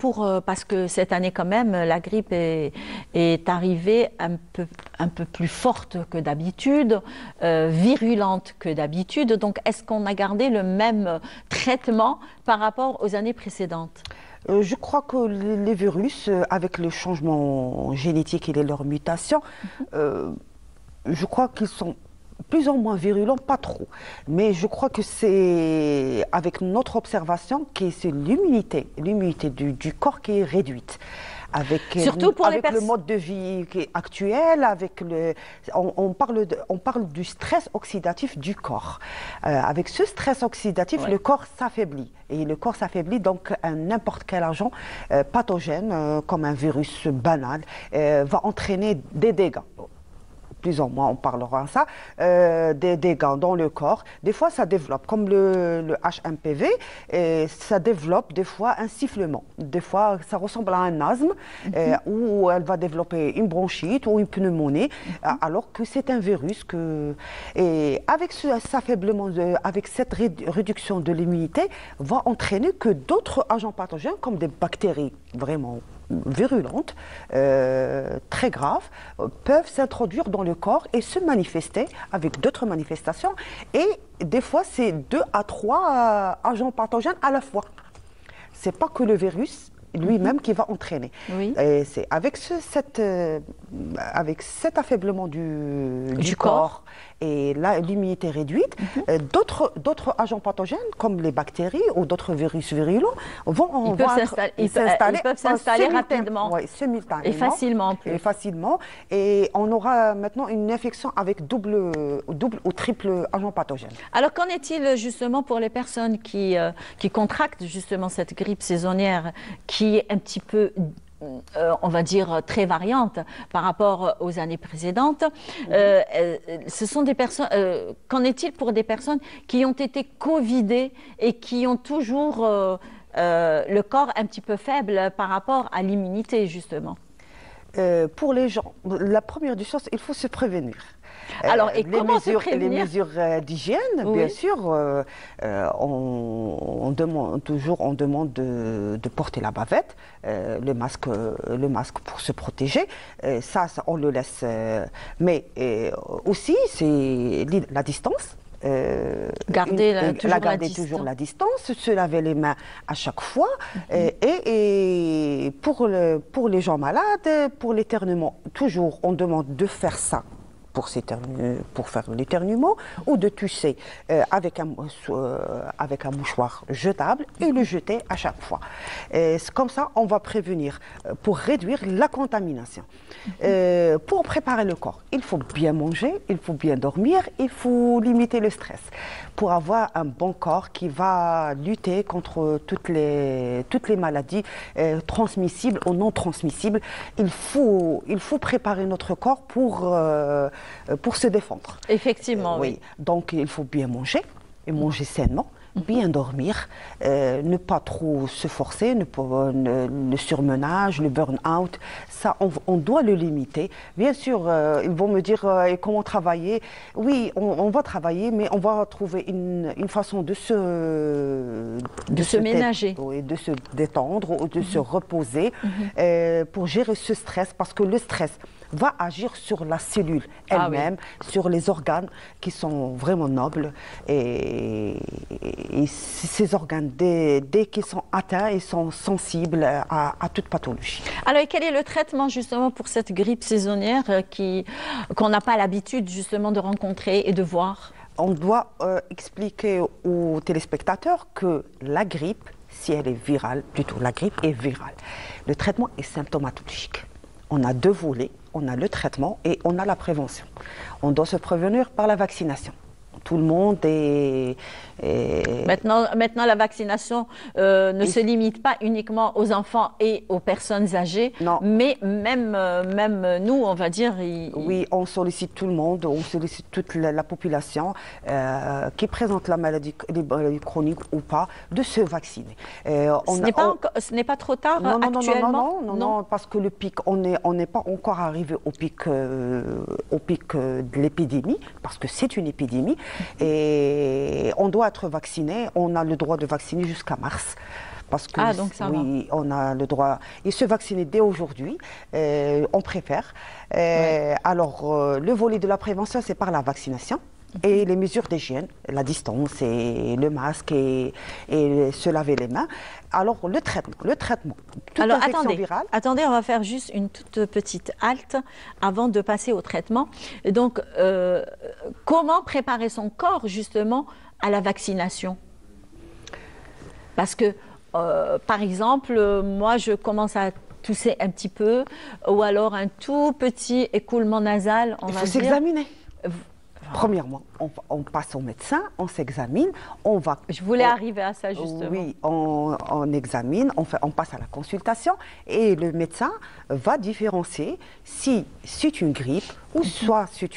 S1: parce que cette année quand même, la grippe est arrivée un peu plus forte que d'habitude, virulente que d'habitude. Donc, est-ce qu'on a gardé le même traitement par rapport aux années précédentes?
S4: Je crois que les virus, avec le changement génétique et leur mutation, je crois qu'ils sont plus ou moins virulents, pas trop. Mais je crois que c'est avec notre observation que c'est l'immunité du corps qui est réduite.
S1: Surtout pour
S4: avec le mode de vie actuel, on parle du stress oxydatif du corps. Avec ce stress oxydatif, le corps s'affaiblit. Et le corps s'affaiblit, donc n'importe quel agent pathogène, comme un virus banal, va entraîner des dégâts. Plus ou moins, on parlera de ça, des dégâts dans le corps. Des fois, ça développe, comme le HMPV, ça développe des fois un sifflement. Des fois, ça ressemble à un asthme, où elle va développer une bronchite ou une pneumonie, alors que c'est un virus. Et avec cet affaiblement, avec cette réduction de l'immunité, va entraîner que d'autres agents pathogènes, comme des bactéries vraiment virulentes, très graves, peuvent s'introduire dans le corps et se manifester avec d'autres manifestations. Et des fois, c'est 2 à 3 agents pathogènes à la fois. Ce n'est pas que le virus lui-même qui va entraîner.
S1: Oui.
S4: C'est avec cet affaiblement du corps et l'immunité réduite, d'autres agents pathogènes comme les bactéries ou d'autres virus virulents
S1: ils peuvent s'installer rapidement.
S4: Oui, simultanément.
S1: Et facilement en plus.
S4: Et on aura maintenant une infection avec double ou triple agent pathogène.
S1: Alors qu'en est-il justement pour les personnes qui contractent justement cette grippe saisonnière qui est un petit peu on va dire très variante par rapport aux années précédentes. Ce sont des personnes. Qu'en est-il pour des personnes qui ont été covidées et qui ont toujours le corps un petit peu faible par rapport à l'immunité, justement.
S4: Pour les gens, la première des choses, il faut se prévenir.
S1: Alors, et comment se prévenir?
S4: Les mesures d'hygiène,
S1: Oui.
S4: bien sûr, on demande de porter la bavette, le masque pour se protéger. Ça, on le laisse. Mais aussi, c'est la distance.
S1: Garder
S4: toujours la distance, se laver les mains à chaque fois. Et pour les gens malades, pour l'éternuement, toujours on demande de faire ça pour faire l'éternuement ou de tusser avec un mouchoir jetable et le jeter à chaque fois. C'est comme ça, on va prévenir pour réduire la contamination. Pour préparer le corps, il faut bien manger, il faut bien dormir, il faut limiter le stress pour avoir un bon corps qui va lutter contre toutes les maladies transmissibles ou non transmissibles. Il faut préparer notre corps pour se défendre.
S1: Effectivement, oui.
S4: Donc, il faut bien manger, et manger sainement, bien dormir, ne pas trop se forcer, le surmenage, le burn-out, ça, on doit le limiter. Bien sûr, ils vont me dire comment travailler. Oui, on va travailler, mais on va trouver une façon de se
S1: ménager.
S4: Oui, de se détendre, ou de se reposer pour gérer ce stress, parce que le stress va agir sur la cellule elle-même, sur les organes qui sont vraiment nobles. Et ces organes, dès qu'ils sont atteints, ils sont sensibles à toute pathologie.
S1: Alors, et quel est le traitement justement pour cette grippe saisonnière qu'on n'a pas l'habitude justement de rencontrer et de voir?
S4: On doit expliquer aux téléspectateurs que la grippe, si elle est virale, plutôt la grippe est virale. Le traitement est symptomatologique. On a deux volets, on a le traitement et on a la prévention. On doit se prévenir par la vaccination. Tout le monde est...
S1: Maintenant, la vaccination ne se limite pas uniquement aux enfants et aux personnes âgées,
S4: non.
S1: Mais même nous, on va dire...
S4: Oui, on sollicite tout le monde, on sollicite toute la population qui présente les maladies chroniques ou pas, de se vacciner.
S1: Ce n'est pas trop tard actuellement?
S4: Non, parce que le pic, on n'est pas encore arrivé au pic de l'épidémie, parce que c'est une épidémie, et on doit être vacciné. On a le droit de vacciner jusqu'à mars. Parce que
S1: donc ça
S4: oui, on a le droit. Et se vacciner dès aujourd'hui, on préfère. Alors, le volet de la prévention, c'est par la vaccination. Et les mesures d'hygiène, la distance et le masque et se laver les mains. Alors, le traitement.
S1: Alors, attendez, on va faire juste une toute petite halte avant de passer au traitement. Donc, comment préparer son corps justement à la vaccination? Parce que, par exemple, moi, je commence à tousser un petit peu, ou alors un tout petit écoulement nasal, on va dire.
S4: Il faut s'examiner. Premièrement, on passe au médecin, on s'examine,
S1: Je voulais arriver à ça justement.
S4: Oui, on examine, on passe à la consultation et le médecin va différencier si c'est une grippe ou soit c'est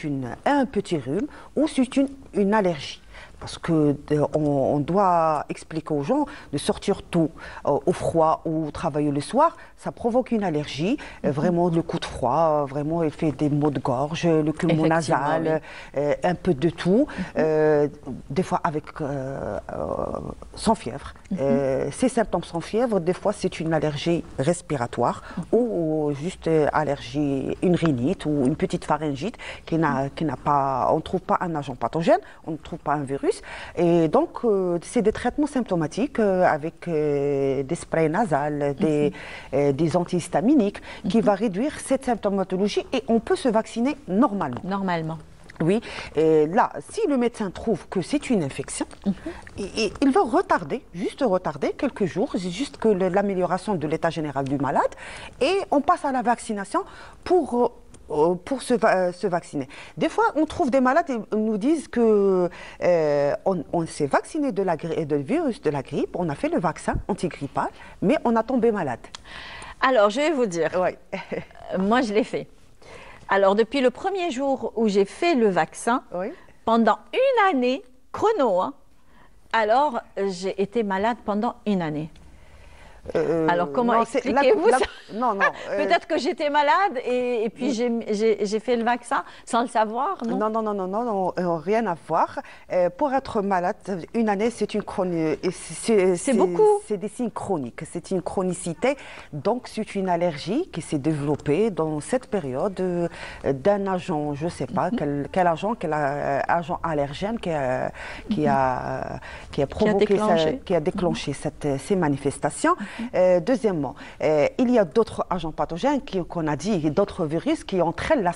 S4: un petit rhume ou c'est une allergie. Parce qu'on doit expliquer aux gens de sortir tôt au froid ou travailler le soir, ça provoque une allergie, vraiment le coup de froid, vraiment il fait des maux de gorge, le écoulement nasal, un peu de tout, des fois sans fièvre. Ces symptômes sans fièvre, des fois c'est une allergie respiratoire ou juste allergie, une rhinite ou une petite pharyngite qui n'a pas, on ne trouve pas un agent pathogène, on ne trouve pas un virus. Et donc, c'est des traitements symptomatiques avec des sprays nasales, des antihistaminiques qui va réduire cette symptomatologie et on peut se vacciner normalement.
S1: Normalement.
S4: Oui, et là, si le médecin trouve que c'est une infection, il va juste retarder quelques jours, c'est juste que l'amélioration de l'état général du malade et on passe à la vaccination pour se vacciner. Des fois, on trouve des malades et nous disent que on s'est vacciné du virus de la grippe, on a fait le vaccin antigrippal, mais on a tombé malade.
S1: Alors, je vais vous dire, moi je l'ai fait. Alors, depuis le premier jour où j'ai fait le vaccin, pendant une année, chrono, alors j'ai été malade pendant une année. Alors, comment expliquez-vous ça?
S4: Non, non.
S1: Peut-être que j'étais malade et puis j'ai fait le vaccin sans le savoir, non?
S4: Non, non, non, non, non, non, rien à voir. Pour être malade, une année, c'est une
S1: c'est beaucoup.
S4: C'est des signes chroniques, c'est une chronicité. Donc, c'est une allergie qui s'est développée dans cette période d'un agent, je ne sais pas, quel agent allergène qui a provoqué, qui a déclenché ces manifestations. Deuxièmement, il y a d'autres agents pathogènes qu'on a dit, d'autres virus qui entraînent la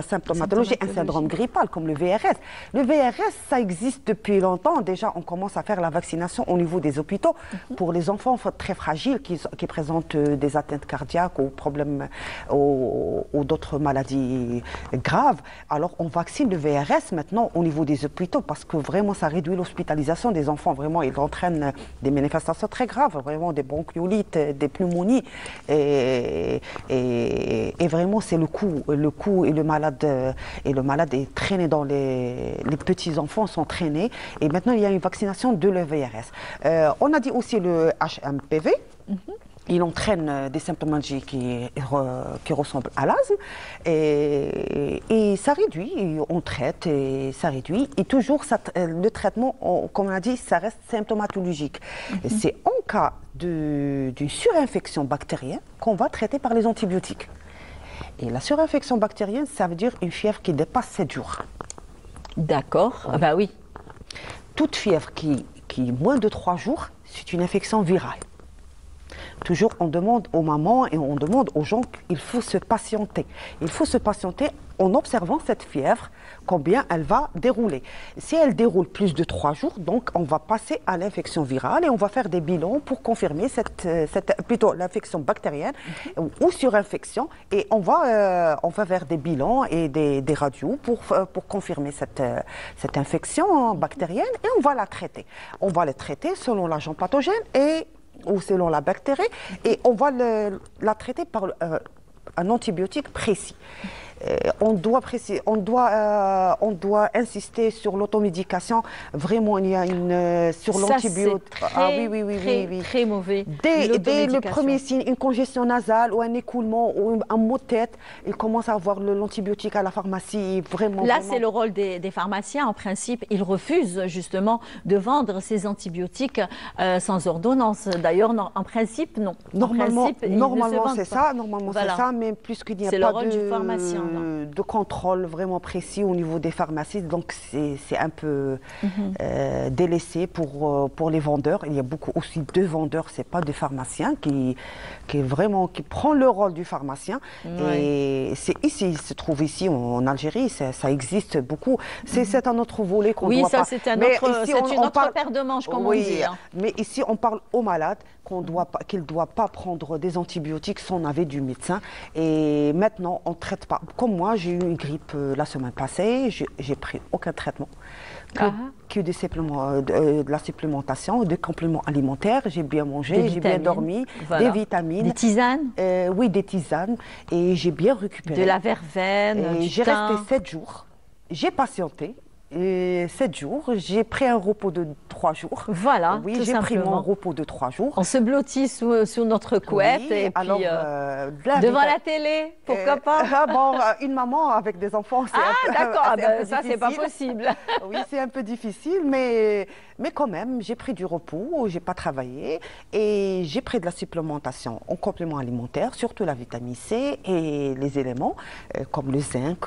S4: symptomatologie, un syndrome grippal comme le VRS. Le VRS, ça existe depuis longtemps. Déjà, on commence à faire la vaccination au niveau des hôpitaux pour les enfants très fragiles qui présentent des atteintes cardiaques ou problèmes ou d'autres maladies graves. Alors, on vaccine le VRS maintenant au niveau des hôpitaux parce que vraiment, ça réduit l'hospitalisation des enfants. Vraiment, il entraîne des manifestations très graves, vraiment des bronchiolites, des pneumonies. Et vraiment, c'est le coup et le malade est traîné dans les petits enfants sont traînés. Et maintenant, il y a une vaccination de le VRS. On a dit aussi le HMPV. Il entraîne des symptômatologies qui ressemblent à l'asthme et ça réduit, on traite et ça réduit. Et toujours, le traitement, comme on a dit, ça reste symptomatologique. C'est en cas d'une surinfection bactérienne qu'on va traiter par les antibiotiques. Et la surinfection bactérienne, ça veut dire une fièvre qui dépasse 7 jours.
S1: D'accord, ah bah oui.
S4: Toute fièvre qui est moins de 3 jours, c'est une infection virale. Toujours, on demande aux mamans et on demande aux gens qu'il faut se patienter. Il faut se patienter en observant cette fièvre, combien elle va dérouler. Si elle déroule plus de 3 jours, donc on va passer à l'infection virale et on va faire des bilans pour confirmer plutôt l'infection bactérienne ou surinfection. Et on va faire des bilans et des radios pour confirmer cette infection bactérienne et on va la traiter. On va la traiter selon l'agent pathogène ou selon la bactérie, et on va la traiter par un antibiotique précis. On doit insister sur l'automédication. Vraiment, il y a sur l'antibiotique.
S1: Ah oui, très mauvais.
S4: Dès le premier signe, une congestion nasale ou un écoulement ou un mot de tête, il commence à avoir l'antibiotique à la pharmacie.
S1: Là, c'est le rôle des pharmaciens. En principe, ils refusent justement de vendre ces antibiotiques sans ordonnance. D'ailleurs, en principe, non.
S4: Normalement, c'est ça. Normalement, c'est ça. Mais puisqu'il n'y a pas de contrôle vraiment précis au niveau des pharmacies, donc c'est un peu délaissé pour les vendeurs. Il y a beaucoup aussi de vendeurs, c'est pas des pharmaciens qui prend le rôle du pharmacien. Et c'est ici, il se trouve ici en Algérie, ça existe beaucoup. C'est un autre volet qu'on doit pas.
S1: Oui, ça c'est une autre paire de manches, comme on dit.
S4: Mais ici, on parle aux malades qu'il ne doit pas prendre des antibiotiques sans avis du médecin. Et maintenant, on ne traite pas. Comme moi, j'ai eu une grippe la semaine passée, j'ai pris aucun traitement. Que de la supplémentation, des compléments alimentaires. J'ai bien mangé, j'ai bien dormi, des vitamines.
S1: Des tisanes?
S4: Oui, des tisanes. Et j'ai bien récupéré.
S1: De la verveine,
S4: j'ai resté 7 jours. J'ai patienté. Et 7 jours, j'ai pris un repos de 3 jours.
S1: Voilà,
S4: oui, j'ai pris mon repos de 3 jours.
S1: On se blottit sous notre couette et
S4: alors,
S1: puis devant la télé, pourquoi pas?
S4: Une maman avec des enfants, c'est
S1: d'accord, ça c'est pas possible.
S4: Oui, c'est un peu difficile, mais quand même, j'ai pris du repos, j'ai pas travaillé et j'ai pris de la supplémentation en complément alimentaire, surtout la vitamine C et les éléments comme le zinc,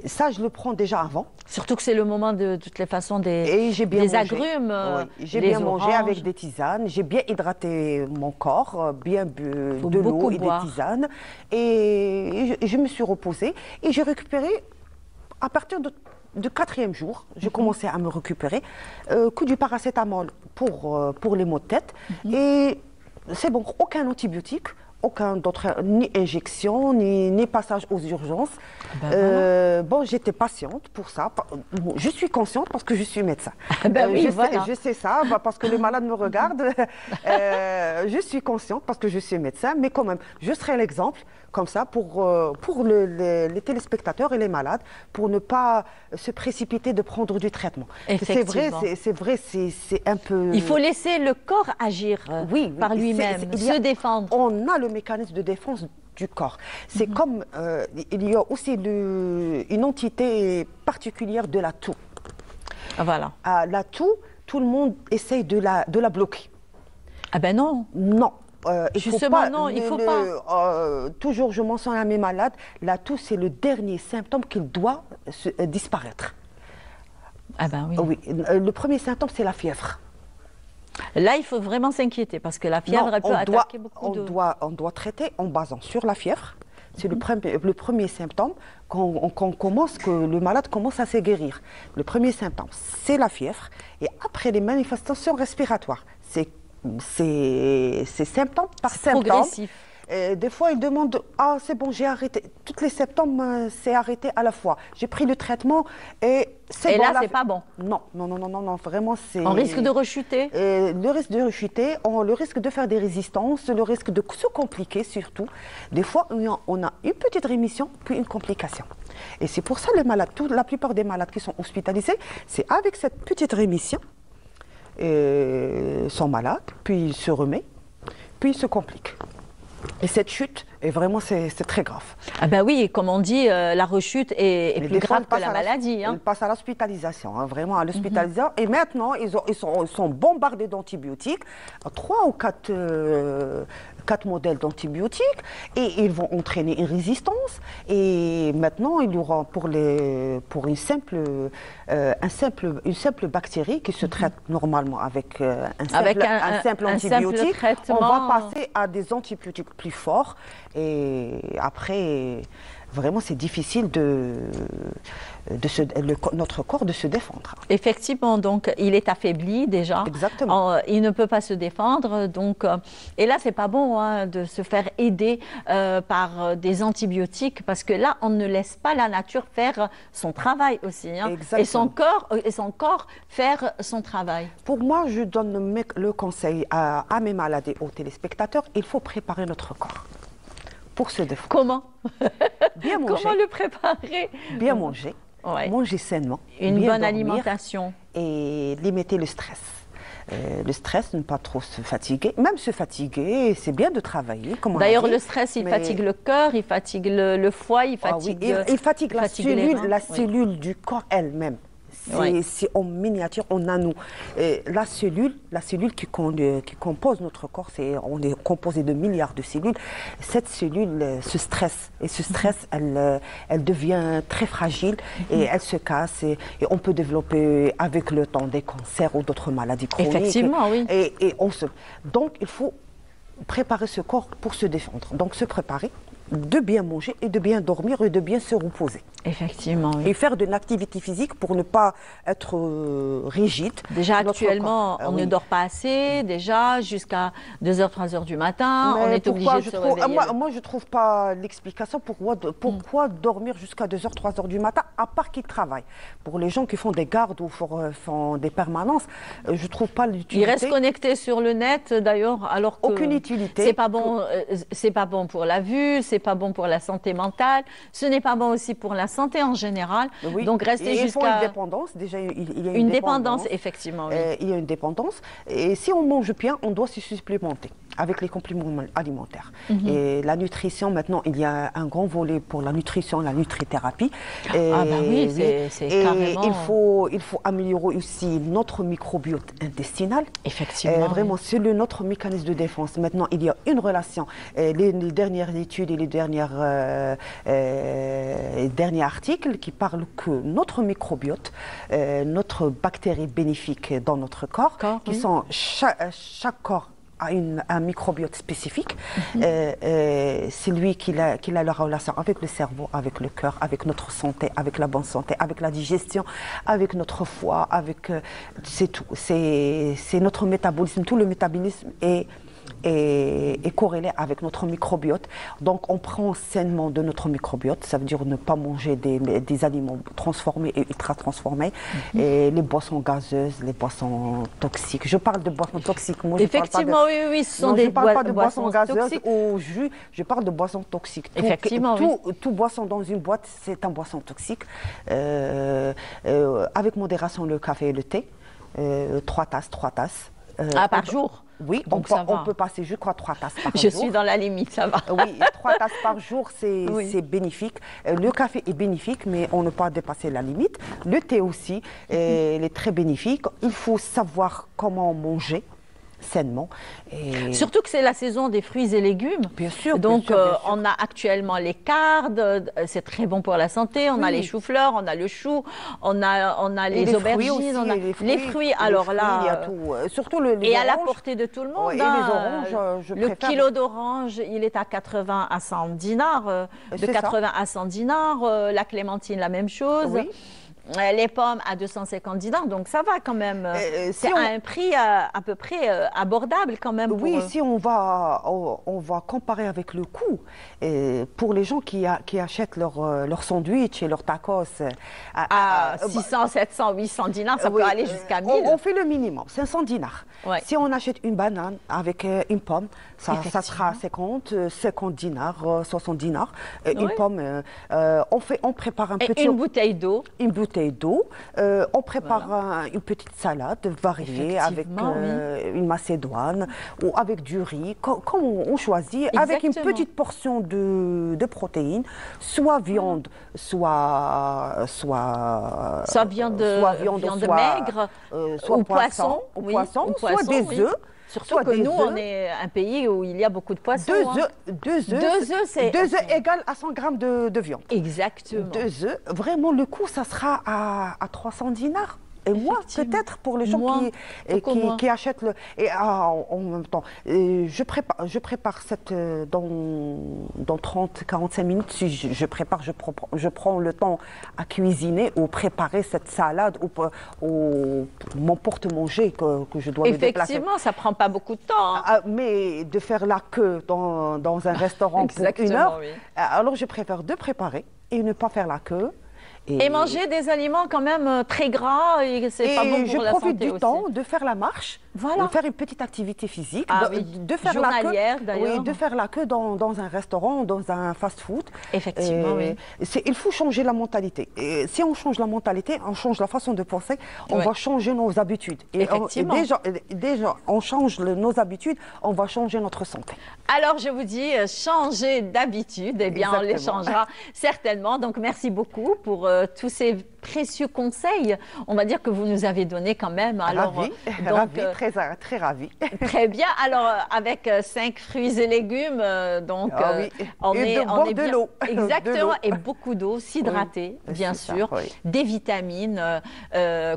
S4: ça je le prends déjà avant.
S1: Surtout que c'est le moment de toutes les façons des agrumes.
S4: Oui, j'ai bien mangé avec des tisanes, j'ai bien hydraté mon corps, bien bu de l'eau et des tisanes. Et je me suis reposée et j'ai récupéré à partir de 4e jour, j'ai commencé à me récupérer, que du paracétamol pour les maux de tête. Et c'est bon, aucun antibiotique. aucun d'autre, ni injection, ni passage aux urgences. Bon, j'étais patiente pour ça. Je suis consciente parce que je suis médecin. Je sais ça parce que les malades me regardent. Je suis consciente parce que je suis médecin, mais quand même, je serai l'exemple comme ça pour les téléspectateurs et les malades, pour ne pas se précipiter de prendre du traitement. C'est vrai, c'est un peu...
S1: Il faut laisser le corps agir par lui-même, se défendre.
S4: On a le mécanisme de défense du corps. C'est comme, il y a aussi une entité particulière de la toux.
S1: Voilà.
S4: La toux, tout le monde essaye de la bloquer.
S1: Ah ben non.
S4: Non.
S1: Justement, non, il ne faut pas.
S4: Toujours, je mentionne à mes malades, la toux, c'est le dernier symptôme qui doit disparaître.
S1: Ah ben oui.
S4: Oui. Le premier symptôme, c'est la fièvre.
S1: Là, il faut vraiment s'inquiéter parce que la fièvre, elle peut attaquer beaucoup de...
S4: On doit traiter en basant sur la fièvre. C'est le premier symptôme que le malade commence à se guérir. Le premier symptôme, c'est la fièvre. Et après, les manifestations respiratoires. C'est symptôme par symptôme.
S1: Progressif.
S4: Des fois, ils demandent « Ah, c'est bon, j'ai arrêté. » Tous les symptômes, c'est arrêté à la fois. J'ai pris le traitement et c'est bon.
S1: Et là, c'est pas bon.
S4: Non, vraiment, c'est...
S1: On risque de rechuter.
S4: Le risque de rechuter, le risque de faire des résistances, le risque de se compliquer surtout. Des fois, on a une petite rémission, puis une complication. Et c'est pour ça les malades, la plupart des malades qui sont hospitalisés, c'est avec cette petite rémission, sont malades, puis ils se remettent, puis ils se compliquent. Et cette chute, c'est très grave.
S1: Ah ben oui, comme on dit, la rechute est plus grave que la maladie.
S4: Ils passent à l'hospitalisation, vraiment à l'hospitalisation. Et maintenant, ils sont bombardés d'antibiotiques, 3 ou 4 modèles d'antibiotiques, et ils vont entraîner une résistance. Et maintenant, il y aura pour une simple bactérie qui se traite normalement avec un simple antibiotique, on va passer à des antibiotiques plus forts. Et après, vraiment, c'est difficile notre corps de se défendre.
S1: Effectivement, donc il est affaibli déjà.
S4: Exactement.
S1: Il ne peut pas se défendre. Donc, et là, c'est pas bon de se faire aider par des antibiotiques parce que là, on ne laisse pas la nature faire son travail aussi. Et son corps faire son travail.
S4: Pour moi, je donne le conseil à mes malades et aux téléspectateurs, il faut préparer notre corps. Pour se défendre.
S1: Comment?
S4: Bien manger.
S1: Comment le préparer?
S4: Bien manger.
S1: Ouais.
S4: Manger sainement.
S1: Une bonne alimentation.
S4: Et limiter le stress. Le stress, ne pas trop se fatiguer. Même se fatiguer, c'est bien de travailler.
S1: D'ailleurs, le stress, il fatigue le cœur, il fatigue le foie, il fatigue,
S4: il fatigue la cellule du corps elle-même. C'est en miniature, en nano. La cellule qui compose notre corps, on est composé de milliards de cellules. Cette cellule se stresse. Et ce stress, elle devient très fragile et elle se casse. Et on peut développer avec le temps des cancers ou d'autres maladies chroniques.
S1: Effectivement, oui.
S4: Donc, il faut préparer ce corps pour se défendre. Donc, se préparer, de bien manger et de bien dormir et de bien se reposer.
S1: Effectivement, oui.
S4: Et faire de l'activité physique pour ne pas être rigide.
S1: Déjà, actuellement, on ne dort pas assez, déjà, jusqu'à 2h, 3h du matin, on est obligé de se réveiller.
S4: Moi, je ne trouve pas l'explication pourquoi dormir jusqu'à 2h, 3h du matin, à part qu'ils travaillent. Pour les gens qui font des gardes ou font des permanences, je ne trouve pas l'utilité.
S1: Ils restent connectés sur le net, d'ailleurs, alors que...
S4: Aucune utilité.
S1: C'est pas bon pour la vue, c'est pas bon pour la santé mentale, ce n'est pas bon aussi pour la santé en général.
S4: Oui.
S1: Donc rester jusqu'à...
S4: Il faut une dépendance, déjà il y a
S1: une dépendance, effectivement. Oui.
S4: Il y a une dépendance. Et si on mange bien, on doit se supplémenter avec les compléments alimentaires. Et la nutrition, maintenant, il y a un grand volet pour la nutrition, la nutrithérapie.
S1: Oui, c'est carrément...
S4: Il faut améliorer aussi notre microbiote intestinal.
S1: Effectivement.
S4: Vraiment, c'est notre mécanisme de défense. Maintenant, il y a une relation. Les dernières études et les derniers articles qui parlent que notre microbiote, notre bactérie bénéfique dans notre corps qui sont chaque corps a un microbiote spécifique. C'est lui qui a la relation avec le cerveau, avec le cœur, avec notre santé, avec la bonne santé, avec la digestion, avec notre foie, c'est tout. C'est notre métabolisme. Tout le métabolisme est est corrélé avec notre microbiote. Donc on prend sainement de notre microbiote, ça veut dire ne pas manger des aliments transformés et ultra transformés, et les boissons gazeuses, les boissons toxiques. Je parle de boissons toxiques. Moi,
S1: effectivement, oui, ce sont des
S4: je ne parle pas de boissons gazeuses
S1: toxiques.
S4: Au jus, je parle de boissons toxiques.
S1: Effectivement,
S4: tout boisson dans une boîte, c'est un boisson toxique. Avec modération, le café et le thé, 3 tasses.
S1: Par jour?
S4: Oui, on peut passer, je crois, 3 tasses par jour.
S1: Je suis dans la limite, ça va.
S4: Oui, 3 tasses par jour, c'est bénéfique. Le café est bénéfique, mais on ne peut pas dépasser la limite. Le thé aussi, il est très bénéfique. Il faut savoir comment manger sainement. Et...
S1: Surtout que c'est la saison des fruits et légumes.
S4: Bien sûr.
S1: Donc,
S4: bien sûr.
S1: on a actuellement les cardes, c'est très bon pour la santé. On a les choux-fleurs, on a le chou, on a les aubergines,
S4: aussi,
S1: on a les fruits. Alors là,
S4: il y a tout. Surtout les
S1: et
S4: oranges.
S1: À la portée de tout le monde.
S4: Et les oranges, je
S1: le
S4: préfère.
S1: kilo d'orange, il est à 80 à 100 dinars. De 80 à 100 dinars. La clémentine, la même chose.
S4: Oui.
S1: Les pommes à 250 dinars, donc ça va quand même. C'est à un prix à peu près abordable quand même.
S4: Oui, si on va comparer avec le coût, pour les gens qui achètent leur sandwich et leur tacos
S1: à 600, 700, 800 dinars, ça peut aller jusqu'à 1000.
S4: On fait le minimum, 500 dinars.
S1: Ouais.
S4: Si on achète une banane avec une pomme, ça sera 50 dinars, 60 dinars. Une pomme, on prépare un petit...
S1: Une bouteille d'eau.
S4: Une bouteille d'eau. On prépare une petite salade variée avec une macédoine ou avec du riz, comme on choisit, avec une petite portion de protéines, soit viande, soit
S1: viande maigre,
S4: soit
S1: ou poisson,
S4: soit des œufs.
S1: Surtout que nous, on est un pays où il y a beaucoup de poissons.
S4: 2 œufs égale à 100 grammes de viande.
S1: Exactement.
S4: 2 œufs, vraiment le coût, ça sera à 300 dinars. Et moi, peut-être pour les gens qui achètent le... Et en même temps, je prépare dans 30-45 minutes. Si je prépare, je prends le temps à cuisiner ou préparer cette salade ou mon porte-manger que je dois me déplacer.
S1: Effectivement, ça ne prend pas beaucoup de temps. Hein.
S4: Mais de faire la queue dans un restaurant pour 1 heure, alors je préfère de préparer et ne pas faire la queue.
S1: Et manger des aliments quand même très gras et c'est pas bon pour la santé aussi.
S4: Je profite du temps de faire la marche, de faire une petite activité physique, de faire
S1: journalière d'ailleurs.
S4: Oui, de faire la queue dans un restaurant, dans un fast-food.
S1: Effectivement, oui.
S4: Il faut changer la mentalité. Et si on change la mentalité, on change la façon de penser, on va changer nos habitudes. Et déjà, on change nos habitudes, on va changer notre santé.
S1: Alors, je vous dis, changer d'habitude, eh bien, on les changera certainement. Donc, merci beaucoup pour tous ces précieux conseils, on va dire que vous nous avez donné quand même. Alors,
S4: très ravi.
S1: Très bien. Alors, avec 5 fruits et légumes, donc on est
S4: de l'eau.
S1: Exactement, et beaucoup d'eau, s'hydrater, bien sûr, des vitamines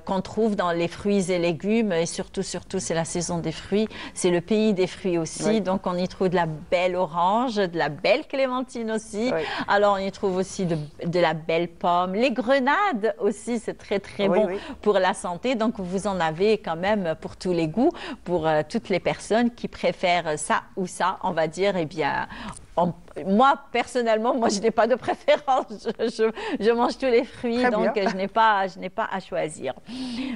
S1: qu'on trouve dans les fruits et légumes, et surtout, c'est la saison des fruits, c'est le pays des fruits aussi, donc on y trouve de la belle orange, de la belle clémentine aussi. Alors, on y trouve aussi de la belle pomme, les grenades aussi, c'est très bon pour la santé. Donc, vous en avez quand même pour tous les goûts, pour toutes les personnes qui préfèrent ça ou ça, on va dire, eh bien... Moi, personnellement, je n'ai pas de préférence. Je mange tous les fruits, donc je n'ai pas à choisir.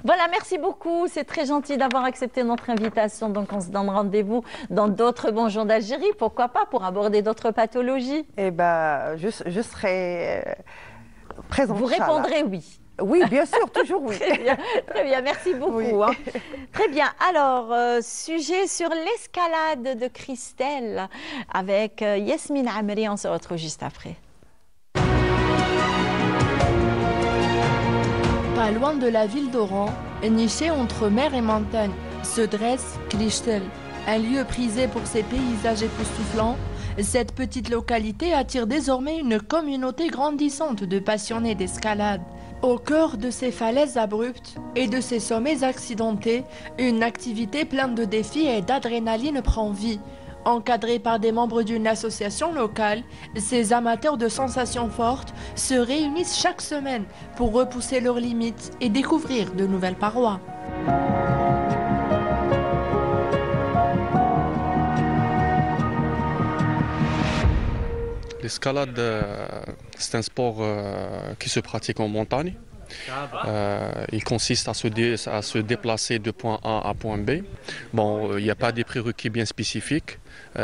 S1: Voilà, merci beaucoup. C'est très gentil d'avoir accepté notre invitation. Donc, on se donne rendez-vous dans d'autres Bonjour d'Algérie. Pourquoi pas, pour aborder d'autres pathologies.
S4: Eh bien, je serai présente.
S1: Vous répondrez oui.
S4: Oui, bien sûr, toujours oui.
S1: Très bien, merci beaucoup. Oui. Hein. Très bien, alors, sujet sur l'escalade de Christelle avec Yasmine Amri, on se retrouve juste après.
S5: Pas loin de la ville d'Oran, nichée entre mer et montagne, se dresse Christelle, un lieu prisé pour ses paysages époustouflants. Cette petite localité attire désormais une communauté grandissante de passionnés d'escalade. Au cœur de ces falaises abruptes et de ces sommets accidentés, une activité pleine de défis et d'adrénaline prend vie. Encadrés par des membres d'une association locale, ces amateurs de sensations fortes se réunissent chaque semaine pour repousser leurs limites et découvrir de nouvelles parois.
S6: l'escalade, c'est un sport qui se pratique en montagne. Il consiste à se déplacer de point A à point B. Bon, il n'y a pas des prérequis bien spécifiques.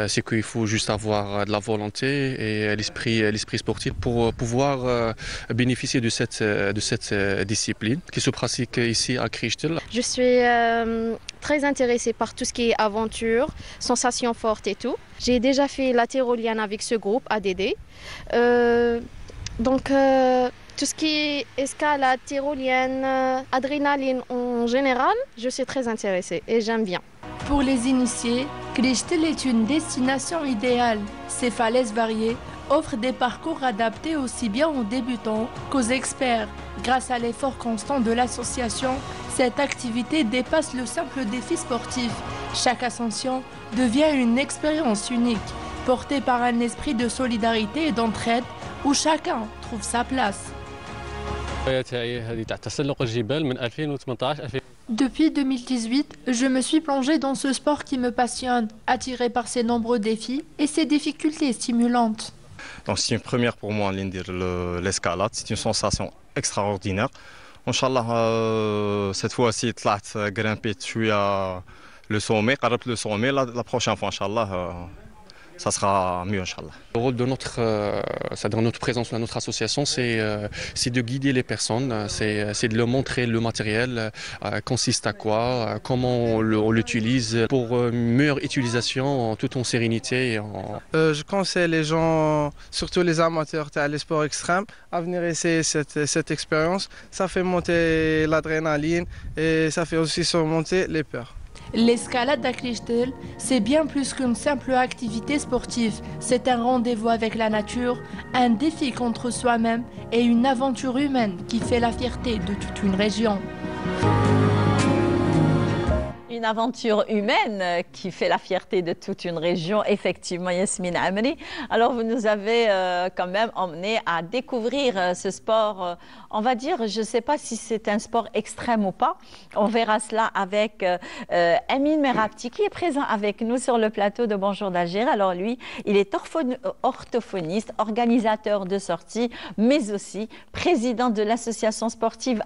S6: C'est qu'il faut juste avoir de la volonté et l'esprit sportif pour pouvoir bénéficier de cette discipline qui se pratique ici à Christel.
S7: Je suis très intéressée par tout ce qui est aventure, sensations fortes et tout. J'ai déjà fait la tyrolienne avec ce groupe ADD. Tout ce qui est escalade, tyrolienne, adrénaline en général, je suis très intéressée et j'aime bien.
S5: Pour les initiés, Christel est une destination idéale. Ses falaises variées offrent des parcours adaptés aussi bien aux débutants qu'aux experts. Grâce à l'effort constant de l'association, cette activité dépasse le simple défi sportif. Chaque ascension devient une expérience unique, portée par un esprit de solidarité et d'entraide où chacun trouve sa place. Depuis 2018, je me suis plongée dans ce sport qui me passionne, attirée par ses nombreux défis et ses difficultés stimulantes.
S8: Donc c'est une première pour moi l'escalade, c'est une sensation extraordinaire. Inch'Allah, cette fois-ci, j'ai grimpé le sommet, la prochaine fois, Inch'Allah. Ça sera mieux, Inch'Allah.
S6: Le rôle de notre présence dans notre association, c'est de guider les personnes, c'est de leur montrer le matériel, consiste à quoi, comment on l'utilise pour une meilleure utilisation tout en sérénité.
S9: Je conseille les gens, surtout les amateurs les sports extrêmes, à venir essayer cette expérience. Ça fait monter l'adrénaline et ça fait aussi surmonter les peurs.
S5: L'escalade à Christel, c'est bien plus qu'une simple activité sportive. C'est un rendez-vous avec la nature, un défi contre soi-même et une aventure humaine qui fait la fierté de toute une région.
S1: Une aventure humaine qui fait la fierté de toute une région, effectivement, Yasmine Amri. Alors, vous nous avez quand même emmené à découvrir ce sport, on va dire, je ne sais pas si c'est un sport extrême ou pas. On verra cela avec Amin Merabti, qui est présent avec nous sur le plateau de Bonjour d'Algérie. Alors, lui, il est orthophoniste, organisateur de sorties, mais aussi président de l'association sportive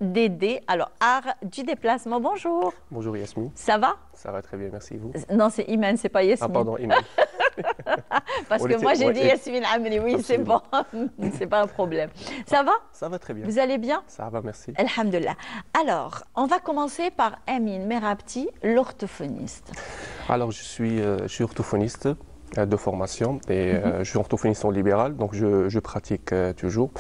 S1: ADD, alors Art du déplacement. Bonjour.
S10: Bonjour Yasmine.
S1: Ça va?
S10: Ça va très bien, merci vous.
S1: Non, c'est Iman, c'est pas Yasmine.
S10: Ah pardon, Iman.
S1: Parce que moi j'ai dit Yasmine Amri, oui, c'est bon, c'est pas un problème. Ça va?
S10: Ça va très bien.
S1: Vous allez bien?
S10: Ça va, merci.
S1: Alhamdulillah. Alors, on va commencer par Amin Merabti, l'orthophoniste.
S10: Alors, je suis orthophoniste de formation et je suis orthophoniste en libéral, donc je pratique toujours.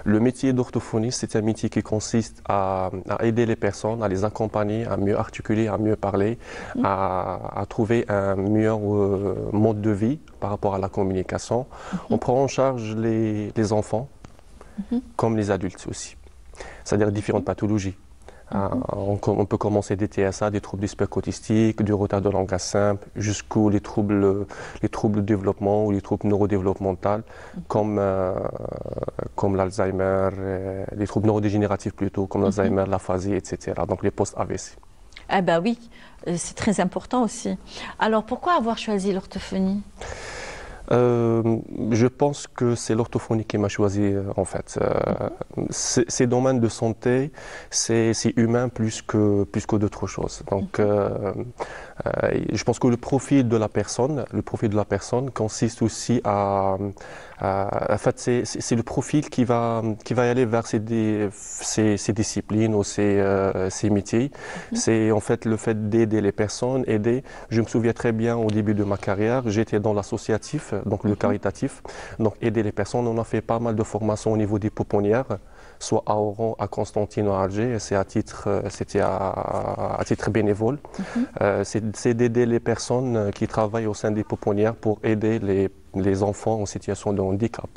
S10: Le métier d'orthophoniste, c'est un métier qui consiste à aider les personnes, à les accompagner, à mieux articuler, à mieux parler, à trouver un meilleur mode de vie par rapport à la communication. On prend en charge les enfants comme les adultes aussi, c'est-à-dire différentes pathologies. On peut commencer des TSA, des troubles du spectre autistique, du retard de langage simple, jusqu'aux les troubles de développement ou les troubles neurodéveloppementaux, comme l'Alzheimer, les troubles neurodégénératifs plutôt, comme l'Alzheimer, l'aphasie, etc. Donc les post-AVC.
S1: Ah ben oui, c'est très important aussi. Alors pourquoi avoir choisi l'orthophonie ?
S10: Je pense que c'est l'orthophonie qui m'a choisi en fait. Ces domaines de santé, c'est humain plus que d'autres choses. Donc, je pense que le profil de la personne consiste aussi en fait, c'est le profil qui va aller vers ces disciplines ou ces métiers. C'est en fait le fait d'aider les personnes, Je me souviens très bien au début de ma carrière, j'étais dans l'associatif, donc le caritatif, donc aider les personnes. On a fait pas mal de formations au niveau des pouponnières, soit à Oran, à Constantine ou à Alger. C'était à titre bénévole. C'est d'aider les personnes qui travaillent au sein des pouponnières pour aider les enfants en situation de handicap.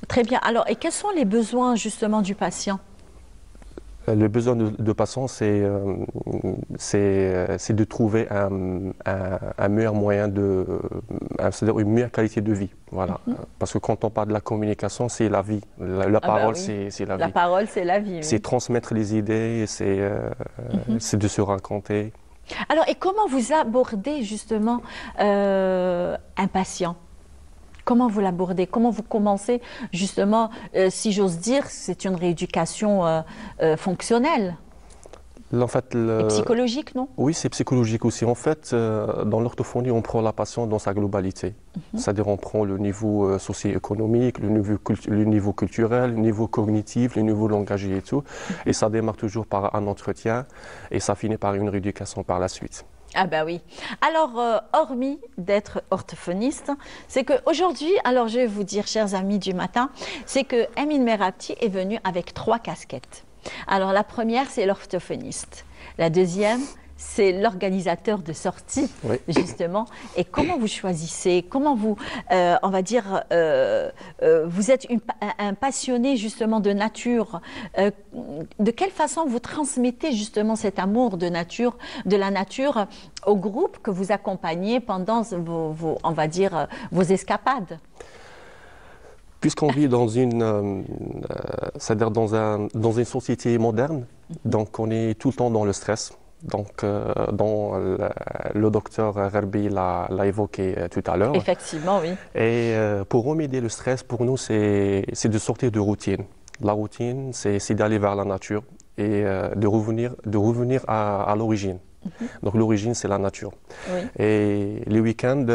S1: Très bien. Alors, et quels sont les besoins justement du patient ?
S10: Le besoin de patient, c'est de trouver un meilleur moyen c'est-à-dire une meilleure qualité de vie. Voilà. Parce que quand on parle de la communication, c'est la vie. La parole, c'est la vie.
S1: La parole, c'est la vie. Oui.
S10: C'est transmettre les idées, c'est de se raconter.
S1: Alors, et comment vous abordez justement un patient ? Comment vous l'abordez? Comment vous commencez justement, si j'ose dire, c'est une rééducation fonctionnelle?
S10: En fait,
S1: et psychologique, non?
S10: Oui, c'est psychologique aussi. En fait, dans l'orthophonie, on prend la patient dans sa globalité. C'est-à-dire on prend le niveau socio-économique, le niveau culturel, le niveau cognitif, le niveau langagier et tout. Et ça démarre toujours par un entretien et ça finit par une rééducation par la suite.
S1: Ah ben oui. Alors, hormis d'être orthophoniste, c'est qu'aujourd'hui, alors je vais vous dire, chers amis du matin, c'est que Emine Merabti est venue avec 3 casquettes. Alors la première, c'est l'orthophoniste. La deuxième, c'est l'organisateur de sortie, oui. Justement. Et comment vous choisissez? Comment vous, on va dire, vous êtes un passionné justement de nature. De quelle façon vous transmettez justement cet amour de la nature au groupe que vous accompagnez pendant on va dire, vos escapades?
S10: Puisqu'on vit dans c'est-à-dire dans une société moderne, donc on est tout le temps dans le stress. Donc, le docteur Gharbi l'a évoqué tout à l'heure.
S1: Effectivement, oui.
S10: Et pour remédier le stress, pour nous, c'est de sortir de routine. La routine, c'est d'aller vers la nature et de revenir à l'origine. Donc, l'origine, c'est la nature. Oui. Et les week-ends,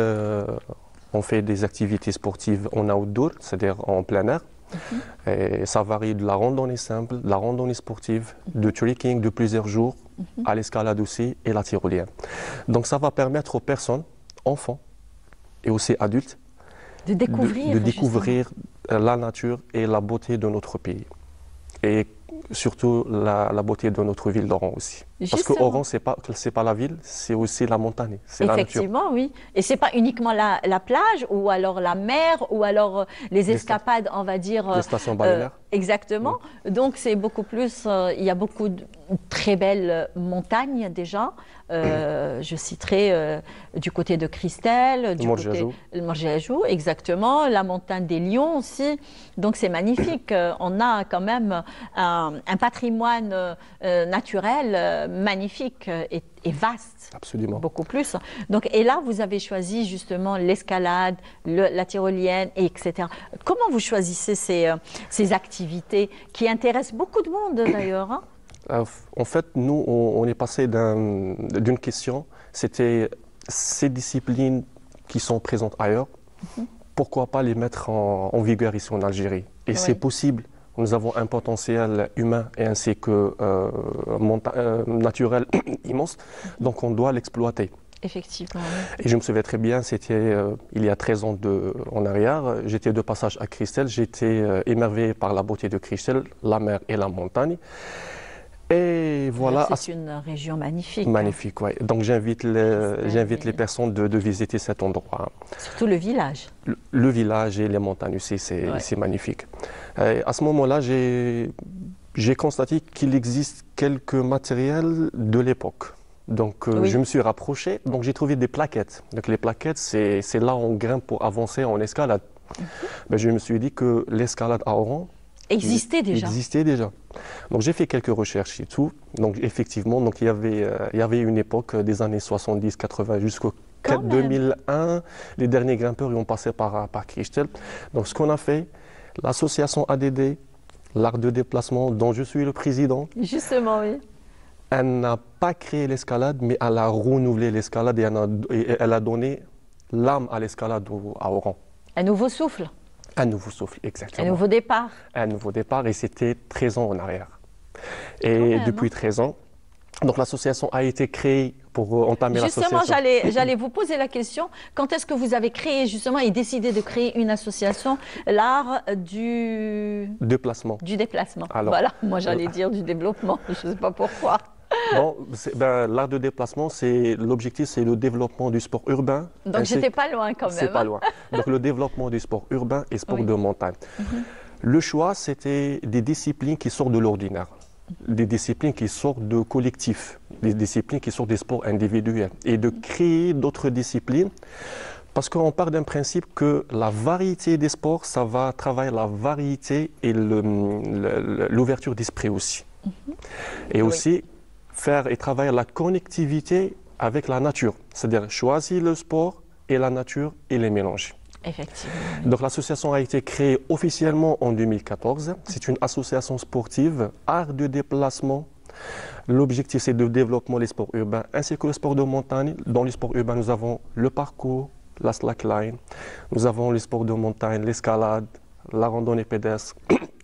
S10: on fait des activités sportives en outdoor, c'est-à-dire en plein air. Et ça varie de la randonnée simple, de la randonnée sportive, de trekking de plusieurs jours, à l'escalade aussi et la tyrolienne. Donc ça va permettre aux personnes, enfants et aussi adultes,
S1: de découvrir
S10: la nature et la beauté de notre pays. Et surtout la beauté de notre ville d'Oran aussi. Justement. Parce que Oran, c'est pas la ville, c'est aussi la montagne, c'est la nature.
S1: Effectivement, oui. Et c'est pas uniquement la plage, ou alors la mer, ou alors les escapades, on va dire.
S10: Les stations balnéaires.
S1: Exactement. Oui. Donc c'est beaucoup plus. Il y a beaucoup de très belles montagnes déjà. Je citerai du côté de Christelle, du côté de Morgiajou, exactement. La montagne des Lions aussi. Donc c'est magnifique. On a quand même un patrimoine naturel magnifique et vaste.
S10: Absolument.
S1: Beaucoup plus. Donc, et là, vous avez choisi justement l'escalade, la tyrolienne, etc. Comment vous choisissez ces activités qui intéressent beaucoup de monde d'ailleurs, hein?
S10: En fait, nous, on est passé d'une question, c'était ces disciplines qui sont présentes ailleurs, pourquoi pas les mettre en vigueur ici en Algérie? Et c'est possible. Nous avons un potentiel humain et ainsi que naturel immense, donc on doit l'exploiter.
S1: Effectivement.
S10: Et je me souviens très bien, c'était il y a 13 ans en arrière, j'étais de passage à Christelle, j'étais émerveillé par la beauté de Christelle, la mer et la montagne. Et voilà.
S1: C'est une région magnifique.
S10: Magnifique, oui. Donc j'invite les personnes de visiter cet endroit.
S1: Surtout le village.
S10: Le village et les montagnes aussi, c'est magnifique. Et à ce moment-là, j'ai constaté qu'il existe quelques matériels de l'époque. Donc je me suis rapproché, donc j'ai trouvé des plaquettes. Donc les plaquettes, c'est là où on grimpe pour avancer en escalade. Mais je me suis dit que l'escalade à Oran
S1: existait déjà.
S10: Donc j'ai fait quelques recherches et tout. Donc effectivement, donc il y avait une époque des années 70, 80 jusqu'au 2001. Les derniers grimpeurs y ont passé par Christelle. Donc ce qu'on a fait, l'association ADD, l'art de déplacement dont je suis le président.
S1: Justement, oui.
S10: Elle n'a pas créé l'escalade, mais elle a renouvelé l'escalade et elle a donné l'âme à l'escalade à Oran.
S1: Un nouveau souffle.
S10: Un nouveau souffle, exactement.
S1: Un nouveau départ.
S10: Un nouveau départ, et c'était 13 ans en arrière. Et depuis 13 ans, donc l'association a été créée pour entamer l'association.
S1: Justement, j'allais vous poser la question. Quand est-ce que vous avez créé justement et décidé de créer une association, l'art du
S10: déplacement.
S1: Du déplacement. Alors, voilà, moi j'allais dire du développement. Je ne sais pas pourquoi.
S10: Bon, l'art de déplacement, l'objectif, c'est le développement du sport urbain.
S1: Donc j'étais pas loin quand même.
S10: C'est pas loin. Donc le développement du sport urbain et sport de montagne. Le choix, c'était des disciplines qui sortent de l'ordinaire, des disciplines qui sortent de collectifs, des disciplines qui sortent des sports individuels, et de créer d'autres disciplines. Parce qu'on part d'un principe que la variété des sports, ça va travailler la variété et l'ouverture d'esprit aussi. Et aussi faire et travailler la connectivité avec la nature, c'est-à-dire choisir le sport et la nature et les mélanger.
S1: Effectivement.
S10: Donc l'association a été créée officiellement en 2014. C'est une association sportive, art de déplacement. L'objectif, c'est de développer les sports urbains ainsi que le sport de montagne. Dans les sports urbains, nous avons le parcours, la slackline, nous avons les sports de montagne, l'escalade, la randonnée pédestre.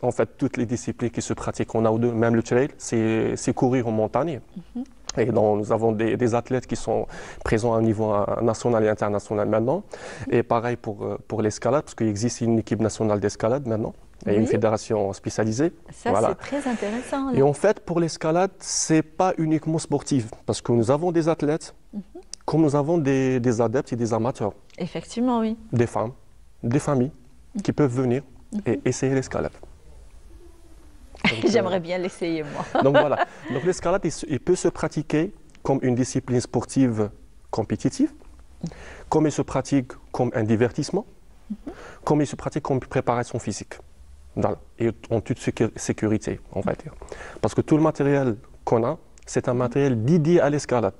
S10: En fait, toutes les disciplines qui se pratiquent en outdoor, même le trail, c'est courir en montagne. Et donc, nous avons des athlètes qui sont présents à un niveau national et international maintenant. Et pareil pour l'escalade, parce qu'il existe une équipe nationale d'escalade maintenant. Et une fédération spécialisée.
S1: Ça, c'est très intéressant. Là.
S10: Et en fait, pour l'escalade, ce n'est pas uniquement sportif, parce que nous avons des athlètes, comme nous avons des adeptes et des amateurs.
S1: Effectivement, oui.
S10: Des femmes, des familles qui peuvent venir et essayer l'escalade.
S1: J'aimerais bien l'essayer, moi.
S10: Donc voilà. Donc l'escalade, il peut se pratiquer comme une discipline sportive compétitive, comme il se pratique comme un divertissement, comme il se pratique comme une préparation physique. Et en toute sécurité, on va dire. Parce que tout le matériel qu'on a, c'est un matériel dédié à l'escalade.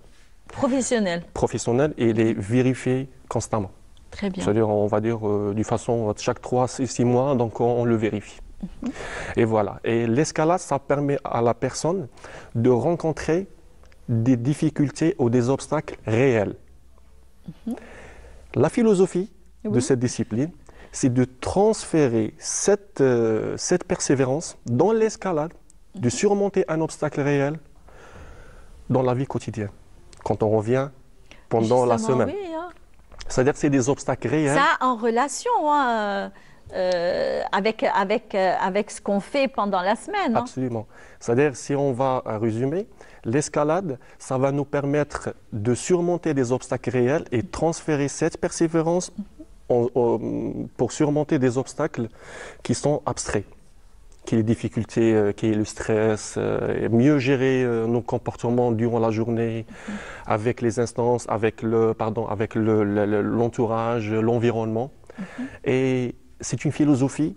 S1: Professionnel.
S10: Professionnel, et il est vérifié constamment.
S1: Très bien.
S10: C'est-à-dire, on va dire, de façon, chaque 3-6 mois, donc on le vérifie. Et voilà. Et l'escalade, ça permet à la personne de rencontrer des difficultés ou des obstacles réels. La philosophie de cette discipline, c'est de transférer cette persévérance dans l'escalade, de surmonter un obstacle réel dans la vie quotidienne, quand on revient pendant la semaine.
S1: Oui, hein.
S10: C'est-à-dire que c'est des obstacles réels.
S1: Ça, en relation avec ce qu'on fait pendant la semaine. Hein.
S10: Absolument. C'est-à-dire, si on va résumer, l'escalade, ça va nous permettre de surmonter des obstacles réels et transférer cette persévérance pour surmonter des obstacles qui sont abstraits, qui est les difficultés, qui est le stress, mieux gérer nos comportements durant la journée, avec les instances, avec l'entourage, l'environnement. Et c'est une philosophie,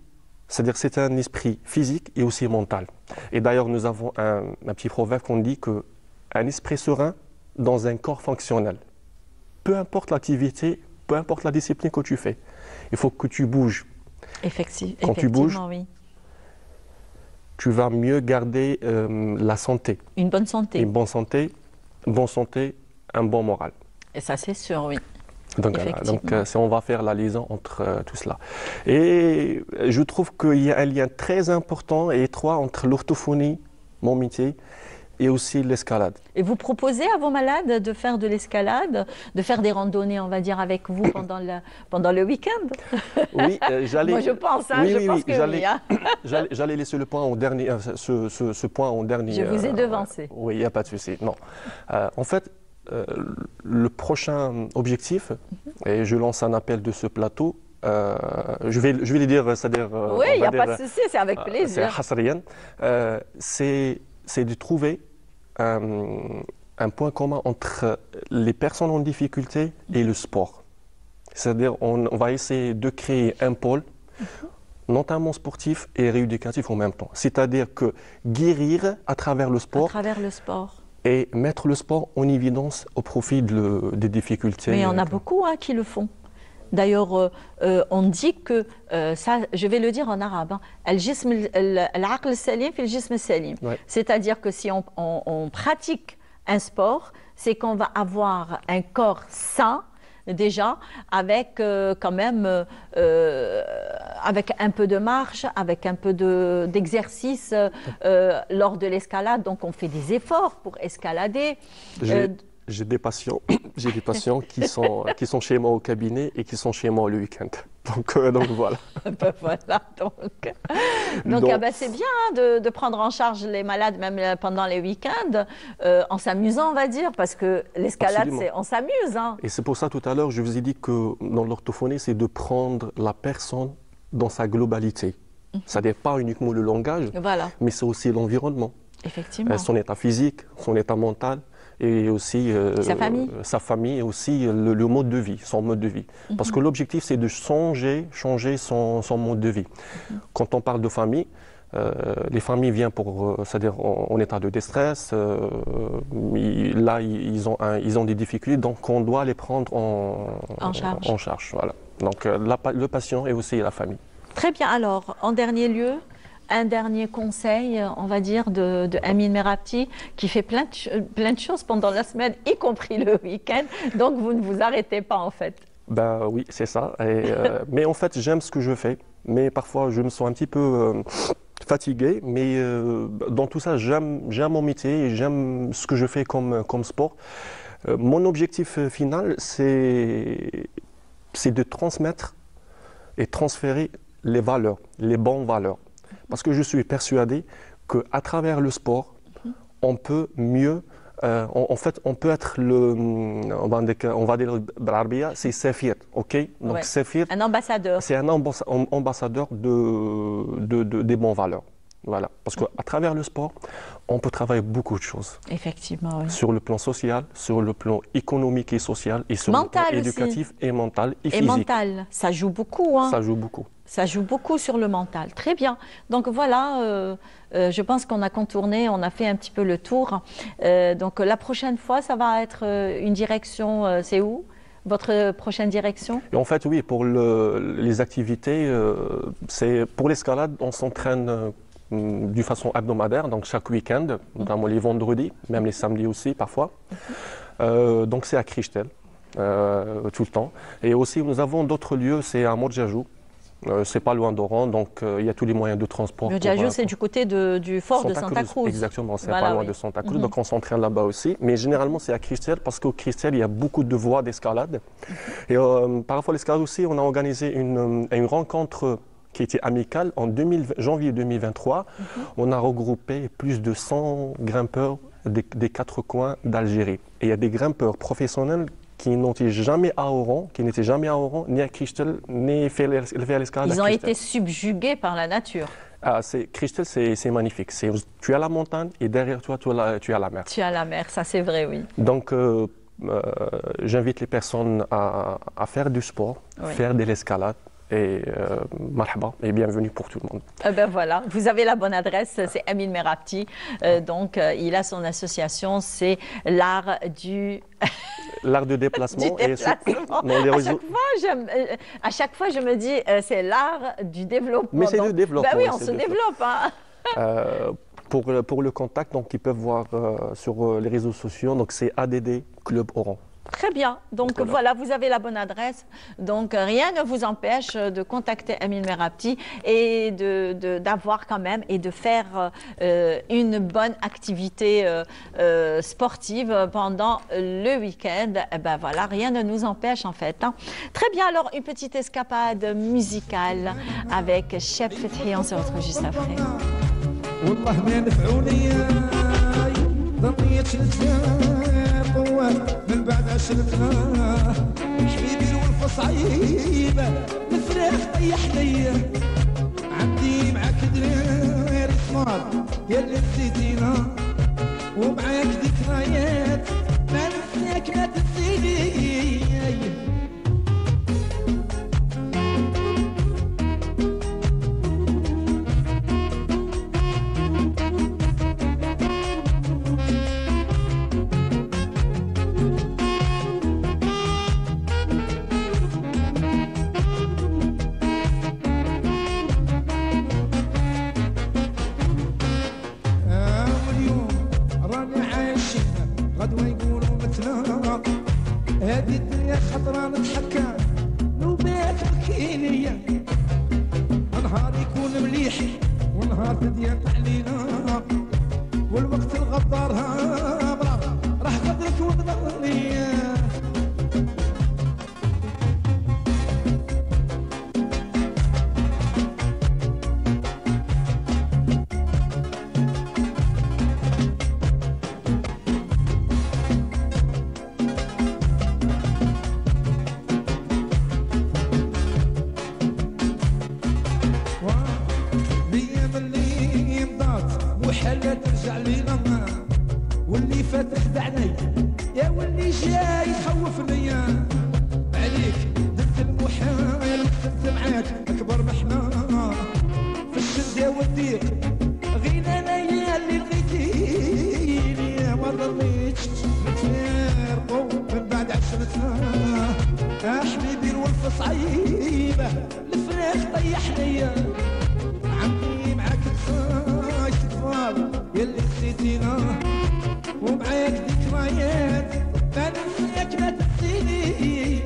S10: c'est-à-dire que c'est un esprit physique et aussi mental. Et d'ailleurs, nous avons un petit proverbe qu'on dit qu'un esprit serein dans un corps fonctionnel. Peu importe l'activité, peu importe la discipline que tu fais, il faut que tu bouges. Quand tu bouges,
S1: oui.
S10: Tu vas mieux garder la santé.
S1: Une bonne santé.
S10: Une bonne santé, un bon moral.
S1: Et ça, c'est sûr, oui.
S10: Donc, on va faire la liaison entre tout cela. Et je trouve qu'il y a un lien très important et étroit entre l'orthophonie, mon métier, et aussi l'escalade.
S1: Et vous proposez à vos malades de faire de l'escalade, de faire des randonnées, on va dire, avec vous pendant le week-end?
S10: Oui, j'allais...
S1: Moi, je pense, hein, je pense que oui. Hein.
S10: J'allais laisser le point au dernier, ce point au dernier...
S1: Je vous ai devancé.
S10: Oui, il n'y a pas de souci. Non. En fait, le prochain objectif, et je lance un appel de ce plateau, je vais le dire, c'est-à-dire...
S1: oui, il n'y a pas de souci, c'est avec plaisir.
S10: C'est de trouver un point commun entre les personnes en difficulté et le sport. C'est-à-dire on va essayer de créer un pôle, notamment sportif et rééducatif en même temps. C'est-à-dire que guérir à travers le sport.
S1: À travers le sport.
S10: Et mettre le sport en évidence au profit des difficultés.
S1: Mais il y en a beaucoup qui le font. D'ailleurs, on dit que, ça, je vais le dire en arabe, c'est-à-dire que si on pratique un sport, c'est qu'on va avoir un corps sain, déjà, avec quand même, avec un peu de marche, avec un peu d'exercice lors de l'escalade. Donc, on fait des efforts pour escalader.
S10: J'ai des patients qui sont chez moi au cabinet et qui sont chez moi le week-end. Donc voilà.
S1: Voilà, donc c'est bien de prendre en charge les malades même pendant les week-ends, en s'amusant, on va dire, parce que l'escalade, on s'amuse. Hein.
S10: Et c'est pour ça tout à l'heure, je vous ai dit que dans l'orthophonie, c'est de prendre la personne dans sa globalité. C'est-à-dire pas uniquement le langage, mais c'est aussi l'environnement.
S1: Effectivement.
S10: Son état physique, son état mental. Et aussi sa famille et aussi le mode de vie, son mode de vie. Parce que l'objectif, c'est de changer son mode de vie. Quand on parle de famille, les familles viennent c'est-à-dire en état de détresse. Là, ils ont des difficultés, donc on doit les prendre en charge. Voilà. Donc le patient et aussi la famille.
S1: Très bien. Alors, en dernier lieu, un dernier conseil, on va dire, de Amin Merabti, qui fait plein de choses pendant la semaine, y compris le week-end. Donc, vous ne vous arrêtez pas, en fait.
S10: Ben oui, c'est ça. Mais en fait, j'aime ce que je fais. Mais parfois, je me sens un petit peu fatigué. Mais dans tout ça, j'aime mon métier et j'aime ce que je fais comme sport. Mon objectif final, c'est de transmettre et transférer les valeurs, les bonnes valeurs. Parce que je suis persuadé qu'à travers le sport, on peut mieux, en fait, on peut être on va dire بالعربية, c'est Safir, ok? Donc
S1: ouais.
S10: Safir,
S1: un ambassadeur.
S10: C'est un ambassadeur des bonnes valeurs. Voilà. Parce qu'à travers le sport, on peut travailler beaucoup de choses.
S1: Effectivement, oui.
S10: Sur le plan social, sur le plan économique et social, et sur
S1: mental
S10: le plan éducatif
S1: aussi.
S10: Et mental et physique.
S1: Et mental, ça joue beaucoup. Hein.
S10: Ça joue beaucoup.
S1: Ça joue beaucoup sur le mental. Très bien. Donc voilà, je pense qu'on a contourné, on a fait un petit peu le tour. Donc la prochaine fois, ça va être une direction, c'est où ? Votre prochaine direction?
S10: Et en fait, oui, pour les activités, c'est pour l'escalade, on s'entraîne d'une façon hebdomadaire, donc chaque week-end, notamment les vendredis, même les samedis aussi parfois. Donc c'est à Christel, tout le temps. Et aussi, nous avons d'autres lieux, c'est à Modjajou. C'est pas loin d'Oran, donc il y a tous les moyens de transport.
S1: Modjajou, c'est du côté du fort de Santa Cruz.
S10: Exactement, c'est pas loin de Santa Cruz, donc on s'entraîne là-bas aussi. Mais généralement, c'est à Christel, parce qu'au Christel, il y a beaucoup de voies d'escalade. Et par rapport à l'escalade aussi, on a organisé une rencontre qui était amicale en janvier 2023. On a regroupé plus de 100 grimpeurs des 4 coins d'Algérie. Et il y a des grimpeurs professionnels qui n'étaient jamais à Oran, ni à Christel, ni fait l'escalade.
S1: Ils ont été subjugués par la nature.
S10: Christel, c'est magnifique. Tu as la montagne et derrière toi, tu as la mer.
S1: Tu as la mer, ça c'est vrai, oui.
S10: Donc, j'invite les personnes à faire du sport, faire de l'escalade. Et marhaba et bienvenue pour tout le monde.
S1: Ben voilà, vous avez la bonne adresse, c'est Amin Merabti. Donc il a son association, c'est l'art du
S10: l'art de déplacement.
S1: Et à chaque fois, je me dis c'est l'art du développement.
S10: Mais c'est le développement.
S1: Ben oui, on se développe. Hein.
S10: Pour le contact, donc ils peuvent voir sur les réseaux sociaux. Donc c'est ADD Club Oran.
S1: Très bien. Donc voilà, vous avez la bonne adresse. Donc rien ne vous empêche de contacter Amin Merabti et d'avoir quand même et de faire une bonne activité sportive pendant le week-end. Ben voilà, rien ne nous empêche en fait. Hein. Très bien. Alors une petite escapade musicale avec Cheb Fethi. On se retrouve juste après.
S11: من بعد عشرتنا حبيبي والفص عيبة الفراق طيح ليا عندي معاك دراري صغار يا اللي نسيتينا ومعاك ذكريات ما ننساك ما تنسيني هذه الدنيا خطرة نتحكى نوبات مكينية نهار يكون مليح ونهار تضيق علينا والوقت الغدار راح قدرك وقدرني واللي فات خدعني يا واللي جاي خوفني عليك درت المحال وكتبت معاك اكبر محنه في الشده والضيق غير انا يا اللي بغيتيني ما ضليتش نتفارقوا من بعد عشرتنا حبيبي الوفا صعيبة الفراخ طيحني عمي معاك تخاش تكفار يلي خسيتينا ومعاك ذكريات ما ننساك لا تنسيني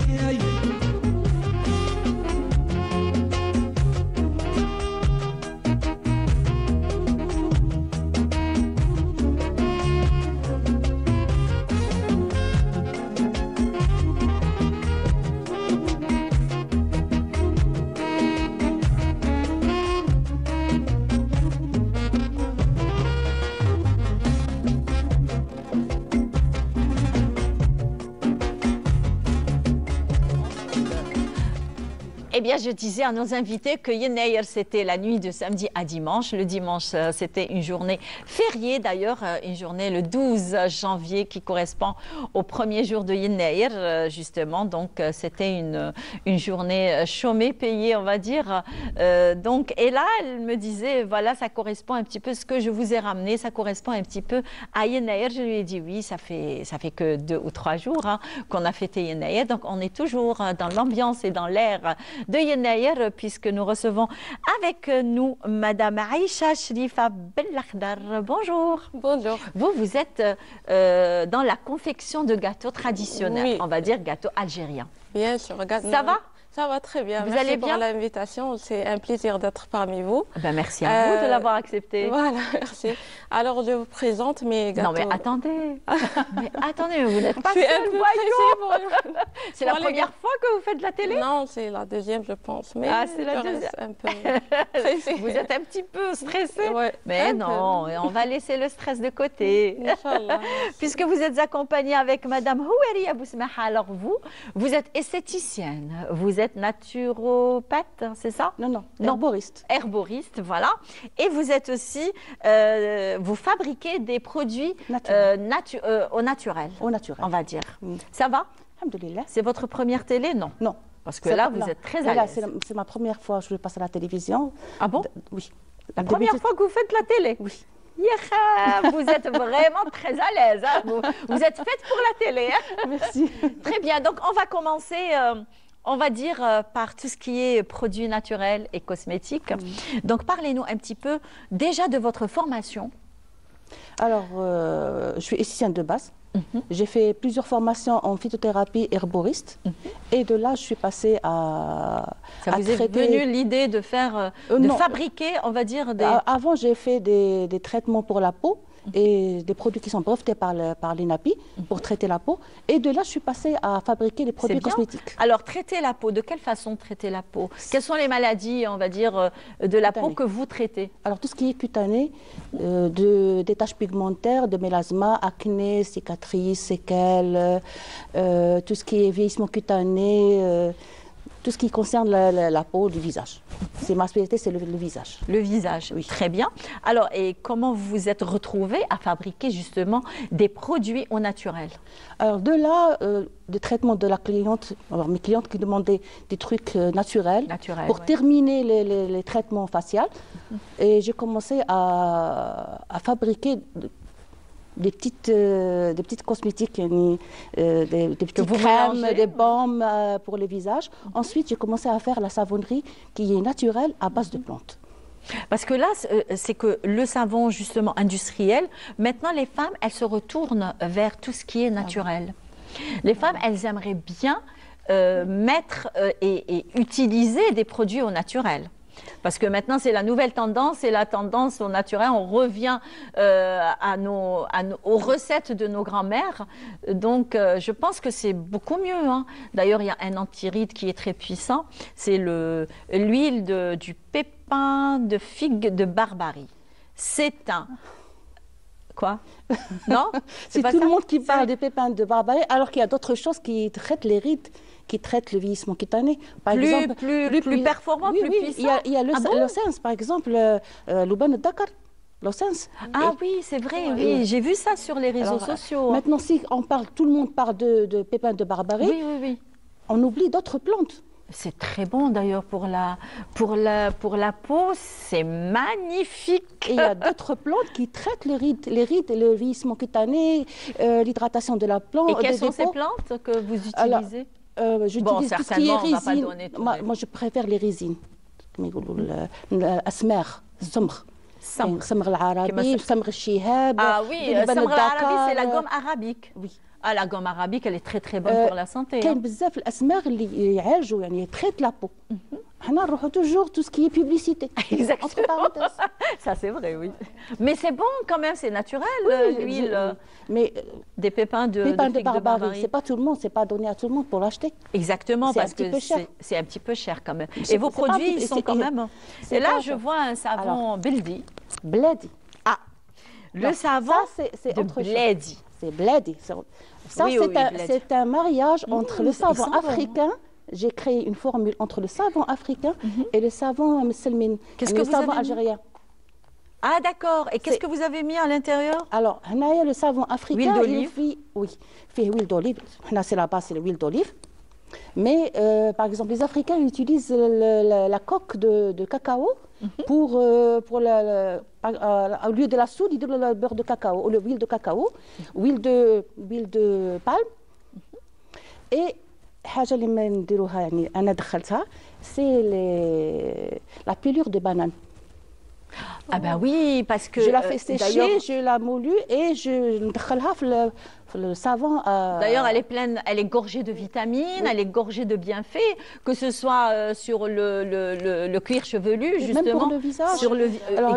S1: Eh bien, je disais à nos invités que Yenneyer, c'était la nuit de samedi à dimanche. Le dimanche, c'était une journée fériée, d'ailleurs, une journée le 12 janvier qui correspond au premier jour de Yenneyer, justement. Donc, c'était une journée chômée, payée, on va dire. Et là, elle me disait, voilà, ça correspond un petit peu à ce que je vous ai ramené, ça correspond un petit peu à Yenneyer. Je lui ai dit, oui, ça fait que 2 ou 3 jours qu'on a fêté Yenneyer. Donc, on est toujours dans l'ambiance et dans l'air de Yenneyer, puisque nous recevons avec nous Madame Aïcha Chrifa Bellakhdar. Bonjour.
S12: Bonjour.
S1: Vous êtes dans la confection de gâteaux traditionnels,
S12: oui.
S1: On va dire gâteaux algériens.
S12: Bien sûr.
S1: Ça va?
S12: Ça va très bien.
S1: Vous allez bien?
S12: Merci pour l'invitation. C'est un plaisir d'être parmi vous.
S1: Ben merci à vous de l'avoir accepté.
S12: Voilà, merci. Alors, je vous présente mes gâteaux.
S1: Non, mais attendez. Vous n'êtes pas
S12: seule,
S1: voyons. C'est la première fois que vous faites de la télé?
S12: Non, c'est la deuxième, je pense. Mais
S1: c'est la deuxième.
S12: Un peu stressée.
S1: Vous êtes un petit peu stressée?
S12: Ouais,
S1: mais non, on va laisser le stress de côté.
S12: Inch'Allah.
S1: Puisque vous êtes accompagnée avec Madame Houeri Aboussmaha. Alors vous êtes esthéticienne, vous êtes naturopathe, c'est ça?
S13: Non, herboriste.
S1: Herboriste, voilà. Et vous êtes aussi, vous fabriquez des produits au naturel.
S13: Au naturel.
S1: On va dire. Ça va?
S13: Alhamdoulilah.
S1: C'est votre première télé? Non.
S13: Non.
S1: Parce que là, vous êtes très à l'aise.
S13: C'est ma première fois que je passe à la télévision.
S1: Ah bon?
S13: Oui.
S1: La première fois que vous faites la télé?
S13: Oui.
S1: Vous êtes vraiment très à l'aise. Vous êtes faite pour la télé.
S13: Merci.
S1: Très bien. Donc, on va commencer, on va dire, par tout ce qui est produits naturels et cosmétiques. Donc, parlez-nous un petit peu déjà de votre formation.
S13: Alors, je suis esthéticienne de base. J'ai fait plusieurs formations en phytothérapie herboriste et de là je suis passée à
S1: Ça vous est venu l'idée de faire, fabriquer, on va dire des...
S13: Avant j'ai fait des traitements pour la peau et des produits qui sont brevetés par l'INAPI pour traiter la peau. Et de là, je suis passée à fabriquer des produits cosmétiques.
S1: Alors, traiter la peau, de quelle façon traiter la peau? Quelles sont les maladies, on va dire, de la peau que vous traitez?
S13: Alors, tout ce qui est cutané, des taches pigmentaires, de mélasma, acné, cicatrices, séquelles, tout ce qui est vieillissement cutané, tout ce qui concerne la peau du visage. C'est ma spécialité, c'est le visage.
S1: Le visage, oui. Très bien. Alors, et comment vous vous êtes retrouvée à fabriquer justement des produits au naturel?
S13: Alors, de là, le traitement de la cliente, alors mes clientes qui demandaient des trucs naturels pour terminer les traitements faciaux. Et j'ai commencé à fabriquer des petites cosmétiques, des petites crèmes, des baumes pour le visage. Ensuite, j'ai commencé à faire la savonnerie qui est naturelle à base de plantes.
S1: Parce que là, c'est que le savon justement industriel, maintenant les femmes, elles se retournent vers tout ce qui est naturel. Les femmes, elles aimeraient bien mettre et utiliser des produits au naturel. Parce que maintenant, c'est la nouvelle tendance, c'est la tendance au naturel. On revient aux recettes de nos grands-mères. Donc, je pense que c'est beaucoup mieux. D'ailleurs, il y a un antiride qui est très puissant. C'est l'huile du pépin de figue de Barbarie. C'est un... Quoi? Non?
S13: C'est tout le monde qui parle des pépins de Barbarie, alors qu'il y a d'autres choses qui traitent les rides, qui traitent le vieillissement cutané. Par exemple,
S1: plus performant, plus puissant.
S13: Il y a l'Ocens, par exemple, l'Ouban Dakar. L'Ocens.
S1: Ah oui, c'est vrai, oui. J'ai vu ça sur les réseaux sociaux.
S13: Maintenant, si tout le monde parle de pépins de Barbarie, on oublie d'autres plantes.
S1: C'est très bon d'ailleurs pour la peau, c'est magnifique.
S13: Et il y a d'autres plantes qui traitent les rides, le vieillissement cutané, l'hydratation de la plante.
S1: Et quelles sont ces plantes que vous utilisez?
S13: j'utilise tout ce qui est résine. Moi, je préfère les résines. كما يقولوا الاسماغ الصمغ الصمغ العربي الصمغ الشهاب.
S1: Ah oui, le صمغ العربي c'est la gomme arabique. Oui. Ah, la gomme arabique, elle est très très bonne pour la santé.
S13: كاين بزاف الاسماغ اللي يعالجوا يعني تريت لابو. حنا نروحوا toujours tout ce qui est publicité.
S1: Exactement. Ça c'est vrai, oui. Mais c'est bon quand même, c'est naturel l'huile.
S13: Mais
S1: des pépins de
S13: barbarie, c'est pas tout le monde, c'est pas donné à tout le monde pour l'acheter.
S1: Exactement, parce que c'est un petit peu cher quand même. Et vos produits, ils sont quand même. Et là, je vois un savon Bledi.
S13: Bledi.
S1: Ah, le savon
S13: c'est
S1: de Bledi.
S13: C'est Bledi. Ça, c'est un mariage entre le savon africain. J'ai créé une formule entre le savon africain et le savon musulman.
S1: Qu'est-ce que
S13: le savon algérien.
S1: Ah d'accord. Et qu'est-ce que vous avez mis à l'intérieur?
S13: Alors, le savon africain.
S1: Huile d'olive.
S13: Oui, fait huile d'olive. C'est la base, c'est l'huile d'olive. Mais par exemple, les Africains utilisent la coque de cacao pour au lieu de la soude, ils donnent le beurre de cacao ou l'huile de cacao, huile de palme. Et حاجة اللي ما نديروها يعني أنا دخلتها c'est la pelure de banane.
S1: Ah ben oui, parce que
S13: je la fais sécher, je la moulue et je ندخلها في le savon.
S1: D'ailleurs, elle est gorgée de vitamines, elle est gorgée de bienfaits, que ce soit sur le cuir chevelu, justement.
S13: Même pour le visage.
S1: Sur le,
S13: alors,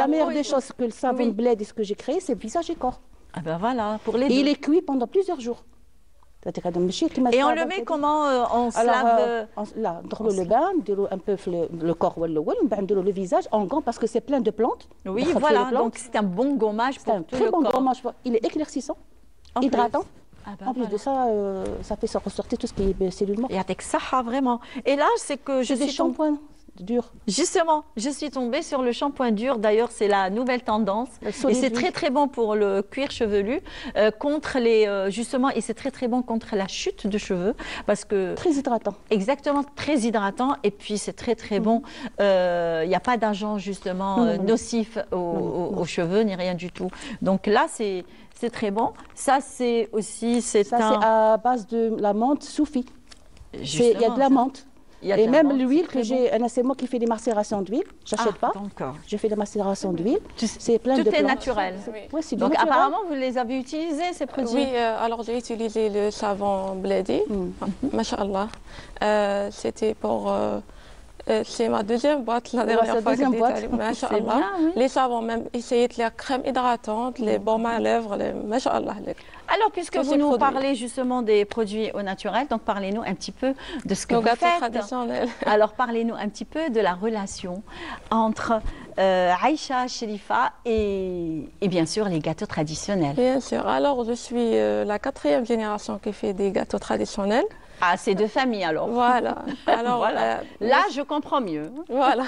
S13: la meilleure des choses que le savon Bled, ce que j'ai créé, c'est visage et corps.
S1: Ah ben voilà, pour les
S13: deux.
S1: Et
S13: il est cuit pendant plusieurs jours.
S1: Et on le met comment? On se lave
S13: là, dans le bain, un peu le corps ou le visage en gant parce que c'est plein de plantes.
S1: Oui, voilà, donc c'est un bon gommage pour tout le corps.
S13: C'est un très bon gommage. Il est éclaircissant, hydratant. En plus de ça, ça fait ressortir tout ce qui est cellules mortes.
S1: Et avec ça, vraiment. Et là, c'est que je suis
S13: shampoing dur.
S1: Justement, je suis tombée sur le shampoing dur. D'ailleurs, c'est la nouvelle tendance. Et c'est très très bon pour le cuir chevelu, contre les justement, et c'est très très bon contre la chute de cheveux, parce que
S13: très hydratant.
S1: Exactement, très hydratant. Et puis c'est très très bon. Il n'y a pas d'agent justement nocif aux cheveux ni rien du tout. Donc là, c'est très bon. Ça, c'est aussi
S13: c'est à base de la menthe soufi. Il y a de la menthe. Et même l'huile que j'ai, c'est moi qui fais des macérations d'huile. J'achète pas. Je fais des macérations d'huile. C'est plein de plantes.
S1: Tout est naturel.
S13: Oui, c'est
S1: donc apparemment vous les avez utilisés ces produits.
S12: Oui, alors j'ai utilisé le savon Bledi. Masha'Allah. C'était pour c'est ma deuxième boîte la dernière fois que Masha'Allah. Les savons, même essayer de la crème hydratante, les baumes à lèvres, Masha'Allah.
S1: Alors, puisque vous nous parlez justement des produits au naturel, donc parlez-nous un petit peu de ce que vous faites. Alors, parlez-nous un petit peu de la relation entre Aïcha, Chérifa et bien sûr les gâteaux traditionnels.
S12: Bien sûr. Alors, je suis la 4e génération qui fait des gâteaux traditionnels.
S1: Ah, c'est de famille alors.
S12: Voilà. Alors,
S1: voilà. Là, je comprends mieux.
S12: Voilà.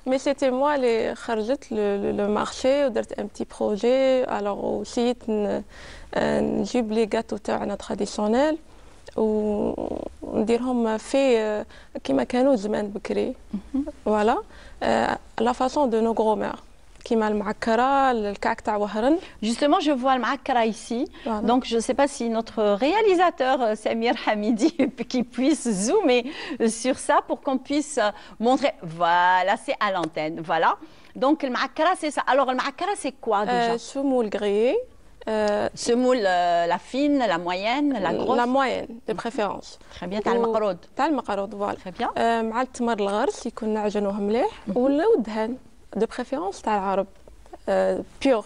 S12: Mais c'était moi les kharjet le marché, un petit projet. Alors aussi, نجيب لي غاتو تاعنا تراديسيونيل ونديرهم في كيما كانوا زمان بكري فوالا لا فاصون دو نو غرومير كيما المعكره الكعك تاع وهرن.
S1: Justement, je vois le معكره ici. Voilà. Donc je ne sais pas si notre réalisateur Samir Hamidi qui puisse zoomer sur ça pour qu'on puisse montrer. Voilà, c'est à l'antenne. Voilà. Donc le معكره c'est ça. Alors le معكره c'est quoi déjà?
S12: semoule grillée.
S1: Semoule la fine, la moyenne, la grosse.
S12: La moyenne de préférence.
S1: Très bien. تاع المقرود.
S12: تاع المقرود voilà.
S1: Très bien.
S12: مع التمر الغرس يكون نعجنوه مليح ولا ودهن de préférence تاع العرب pur.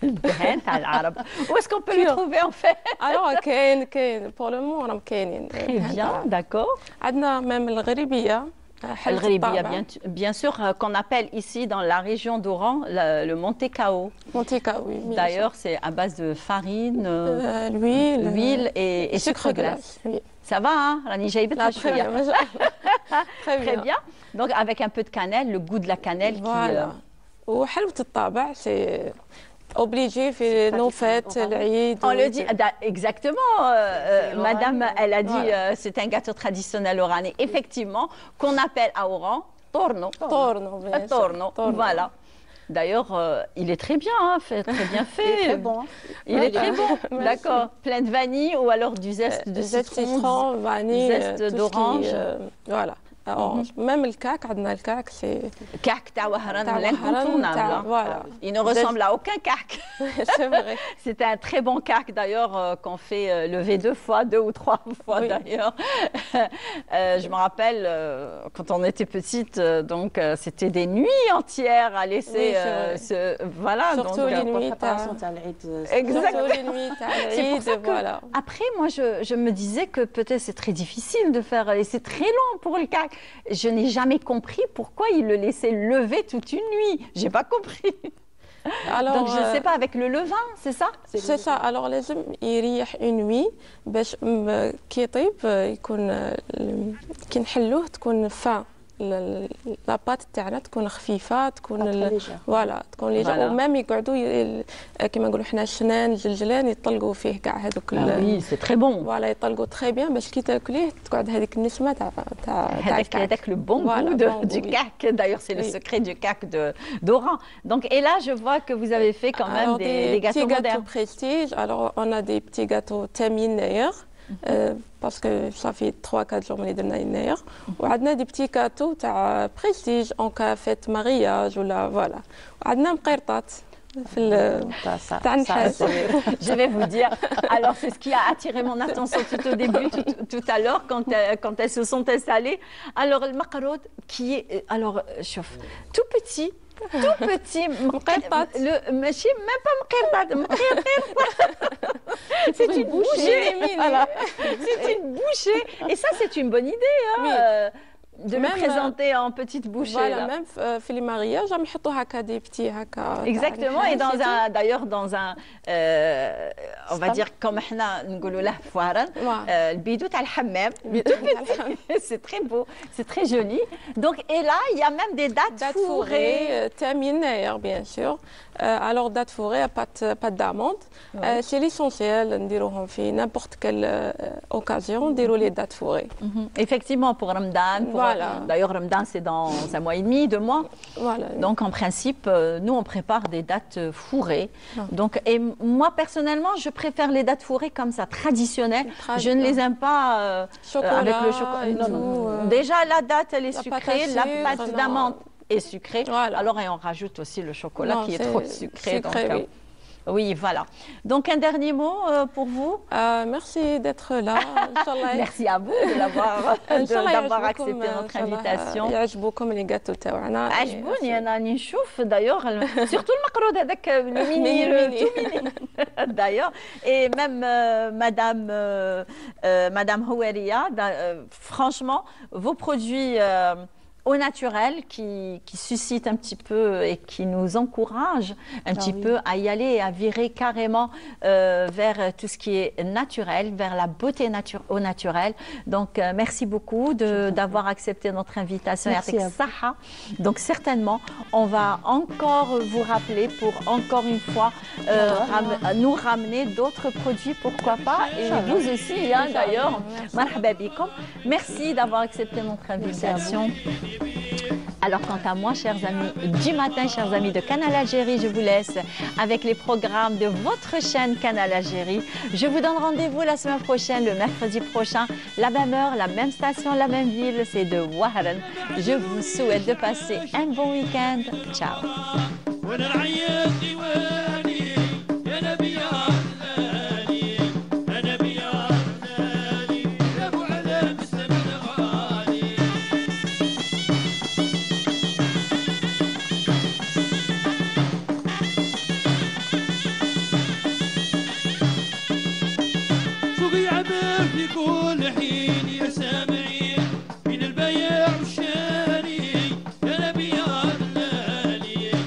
S1: الدهن تاع العرب. Où est-ce qu'on peut le trouver en fait?
S12: Alors كاين pour le moment راهم كاينين.
S1: Très bien, d'accord.
S12: عندنا même الغريبية.
S1: Al-Ghribia, bien sûr, qu'on appelle ici dans la région d'Oran le Monte Cao.
S12: Monte Cao, oui.
S1: D'ailleurs, c'est à base de farine,
S12: l'huile
S1: et sucre glace. Oui. Ça va, hein?
S12: Très bien.
S1: Très bien. Donc, avec un peu de cannelle, le goût de la cannelle.
S12: Voilà. وحلوة الطابع, c'est obligé في nos fêtes, l'Aïd.
S1: On le dit exactement. Madame, elle a dit c'est un gâteau traditionnel oranais, effectivement, qu'on appelle à Oran torno.
S12: Torno, bien sûr.
S1: Torno, voilà. D'ailleurs, il est très bien, hein, très bien fait.
S13: Il est très bon.
S1: Il est très bon, d'accord. Plein de vanille ou alors du zeste de
S12: citron, vanille,
S1: zeste d'orange.
S12: Voilà. Même le cac, le cac, c'est...
S1: Le cac de Wahran, l'incontournable.
S12: Voilà.
S1: Il ne ressemble à aucun cac.
S12: C'est vrai.
S1: C'était un très bon cac d'ailleurs qu'on fait lever 2 ou 3 fois d'ailleurs. Je me rappelle quand on était petite, donc c'était des nuits entières à laisser voilà.
S12: Surtout
S1: donc,
S12: les nuits.
S1: Exactement.
S12: Les nuits,
S1: c'est pour ça que
S12: voilà.
S1: après moi je me disais que peut-être c'est très difficile de faire et c'est très long pour le cac. Je n'ai jamais compris pourquoi il le laissait lever toute une nuit. J'ai pas compris. Alors, donc je ne sais pas, avec le levain, c'est ça?
S12: C'est ça. Alors لازم يريح une nuit باش كي يطيب يكون كي نحلوه تكون فا لاباط تاعنا تكون خفيفه تكون فوالا تكون ليجا ومام يقعدوا كيما نقولوا حنا الشنان الجلجلان يطلقوا فيه كاع هذوك
S1: وي سي تري بون
S12: فوالا يطلقوا تري بيان باش كي تاكليه تقعد هذيك النسمه تاع
S1: هذاك لو بون du cac. D'ailleurs c'est le secret du cac d'Oran. Donc et là je vois que vous avez fait quand même des gâteaux modernes.
S12: Prestige. Alors on a des petits gâteaux tamine d'ailleurs. Parce que ça fait 3-4 jours اللي درنا يناير وعندنا دي بتي كاتو تاع بريستيج اون كا فيت مارياج ولا فوالا وعندنا مقيرطات في تاع النحاس.
S1: Je vais vous dire, alors c'est ce qui a attiré mon attention tout au début, tout à l'heure quand elles se sont installées. Alors le macaroud qui est alors chauffe tout petit مقرطات ماشي même pas مقرطات c'est une bouchée. Voilà. C'est une bouchée et ça c'est une bonne idée hein, de le présenter en petite bouchée.
S12: Voilà, même في les mariages عم يحطوا هكا des petits هكا.
S1: Exactement et dans un d'ailleurs dans un on va dire comme احنا نقولوا له فوارن البيدو تاع الحمام. C'est très beau, c'est très joli. Donc et là il y a même des dattes fourrées.
S12: Tamine d'ailleurs bien sûr. Alors dattes fourrées à pâte d'amande. C'est l'essentiel نديروهم في n'importe quelle occasion نديروا les dattes fourrées.
S1: Effectivement pour Ramadan. Voilà. D'ailleurs, Ramadan, c'est dans 1 mois et demi, 2 mois.
S12: Voilà.
S1: Donc, en principe, nous, on prépare des dattes fourrées. Donc, et moi, personnellement, je préfère les dattes fourrées comme ça, traditionnelles. Je ne les aime pas avec le chocolat. Déjà, la date, elle est sucrée. La pâte d'amande est sucrée. Voilà. Alors, et on rajoute aussi le chocolat qui est trop sucré.
S12: Sucré,
S1: donc, oui, voilà. Donc, un dernier mot pour vous.
S12: Merci d'être là.
S1: Merci à vous d'avoir accepté notre invitation.
S12: يعجبوكم les gâteaux تاعنا.
S1: عجبوني أنا نشوف d'ailleurs surtout المقرود هذاك le mini tout mini. D'ailleurs et même Madame Houeria, franchement vos produits au naturel qui suscite un petit peu et qui nous encourage un petit peu à y aller et à virer carrément vers tout ce qui est naturel, vers la beauté au naturel. Donc merci beaucoup d'avoir accepté notre invitation.
S13: Merci à
S1: vous. Donc certainement on va encore vous rappeler pour encore une fois nous ramener d'autres produits, pourquoi pas, et vous aussi hein, d'ailleurs. Marhaba bikom. Merci d'avoir accepté notre invitation. Alors quant à moi, chers amis du matin, chers amis de Canal Algérie, je vous laisse avec les programmes de votre chaîne Canal Algérie. Je vous donne rendez-vous la semaine prochaine, le mercredi prochain, la même heure, la même station, la même ville, c'est de Wahran. Je vous souhaite de passer un bon week-end. Ciao.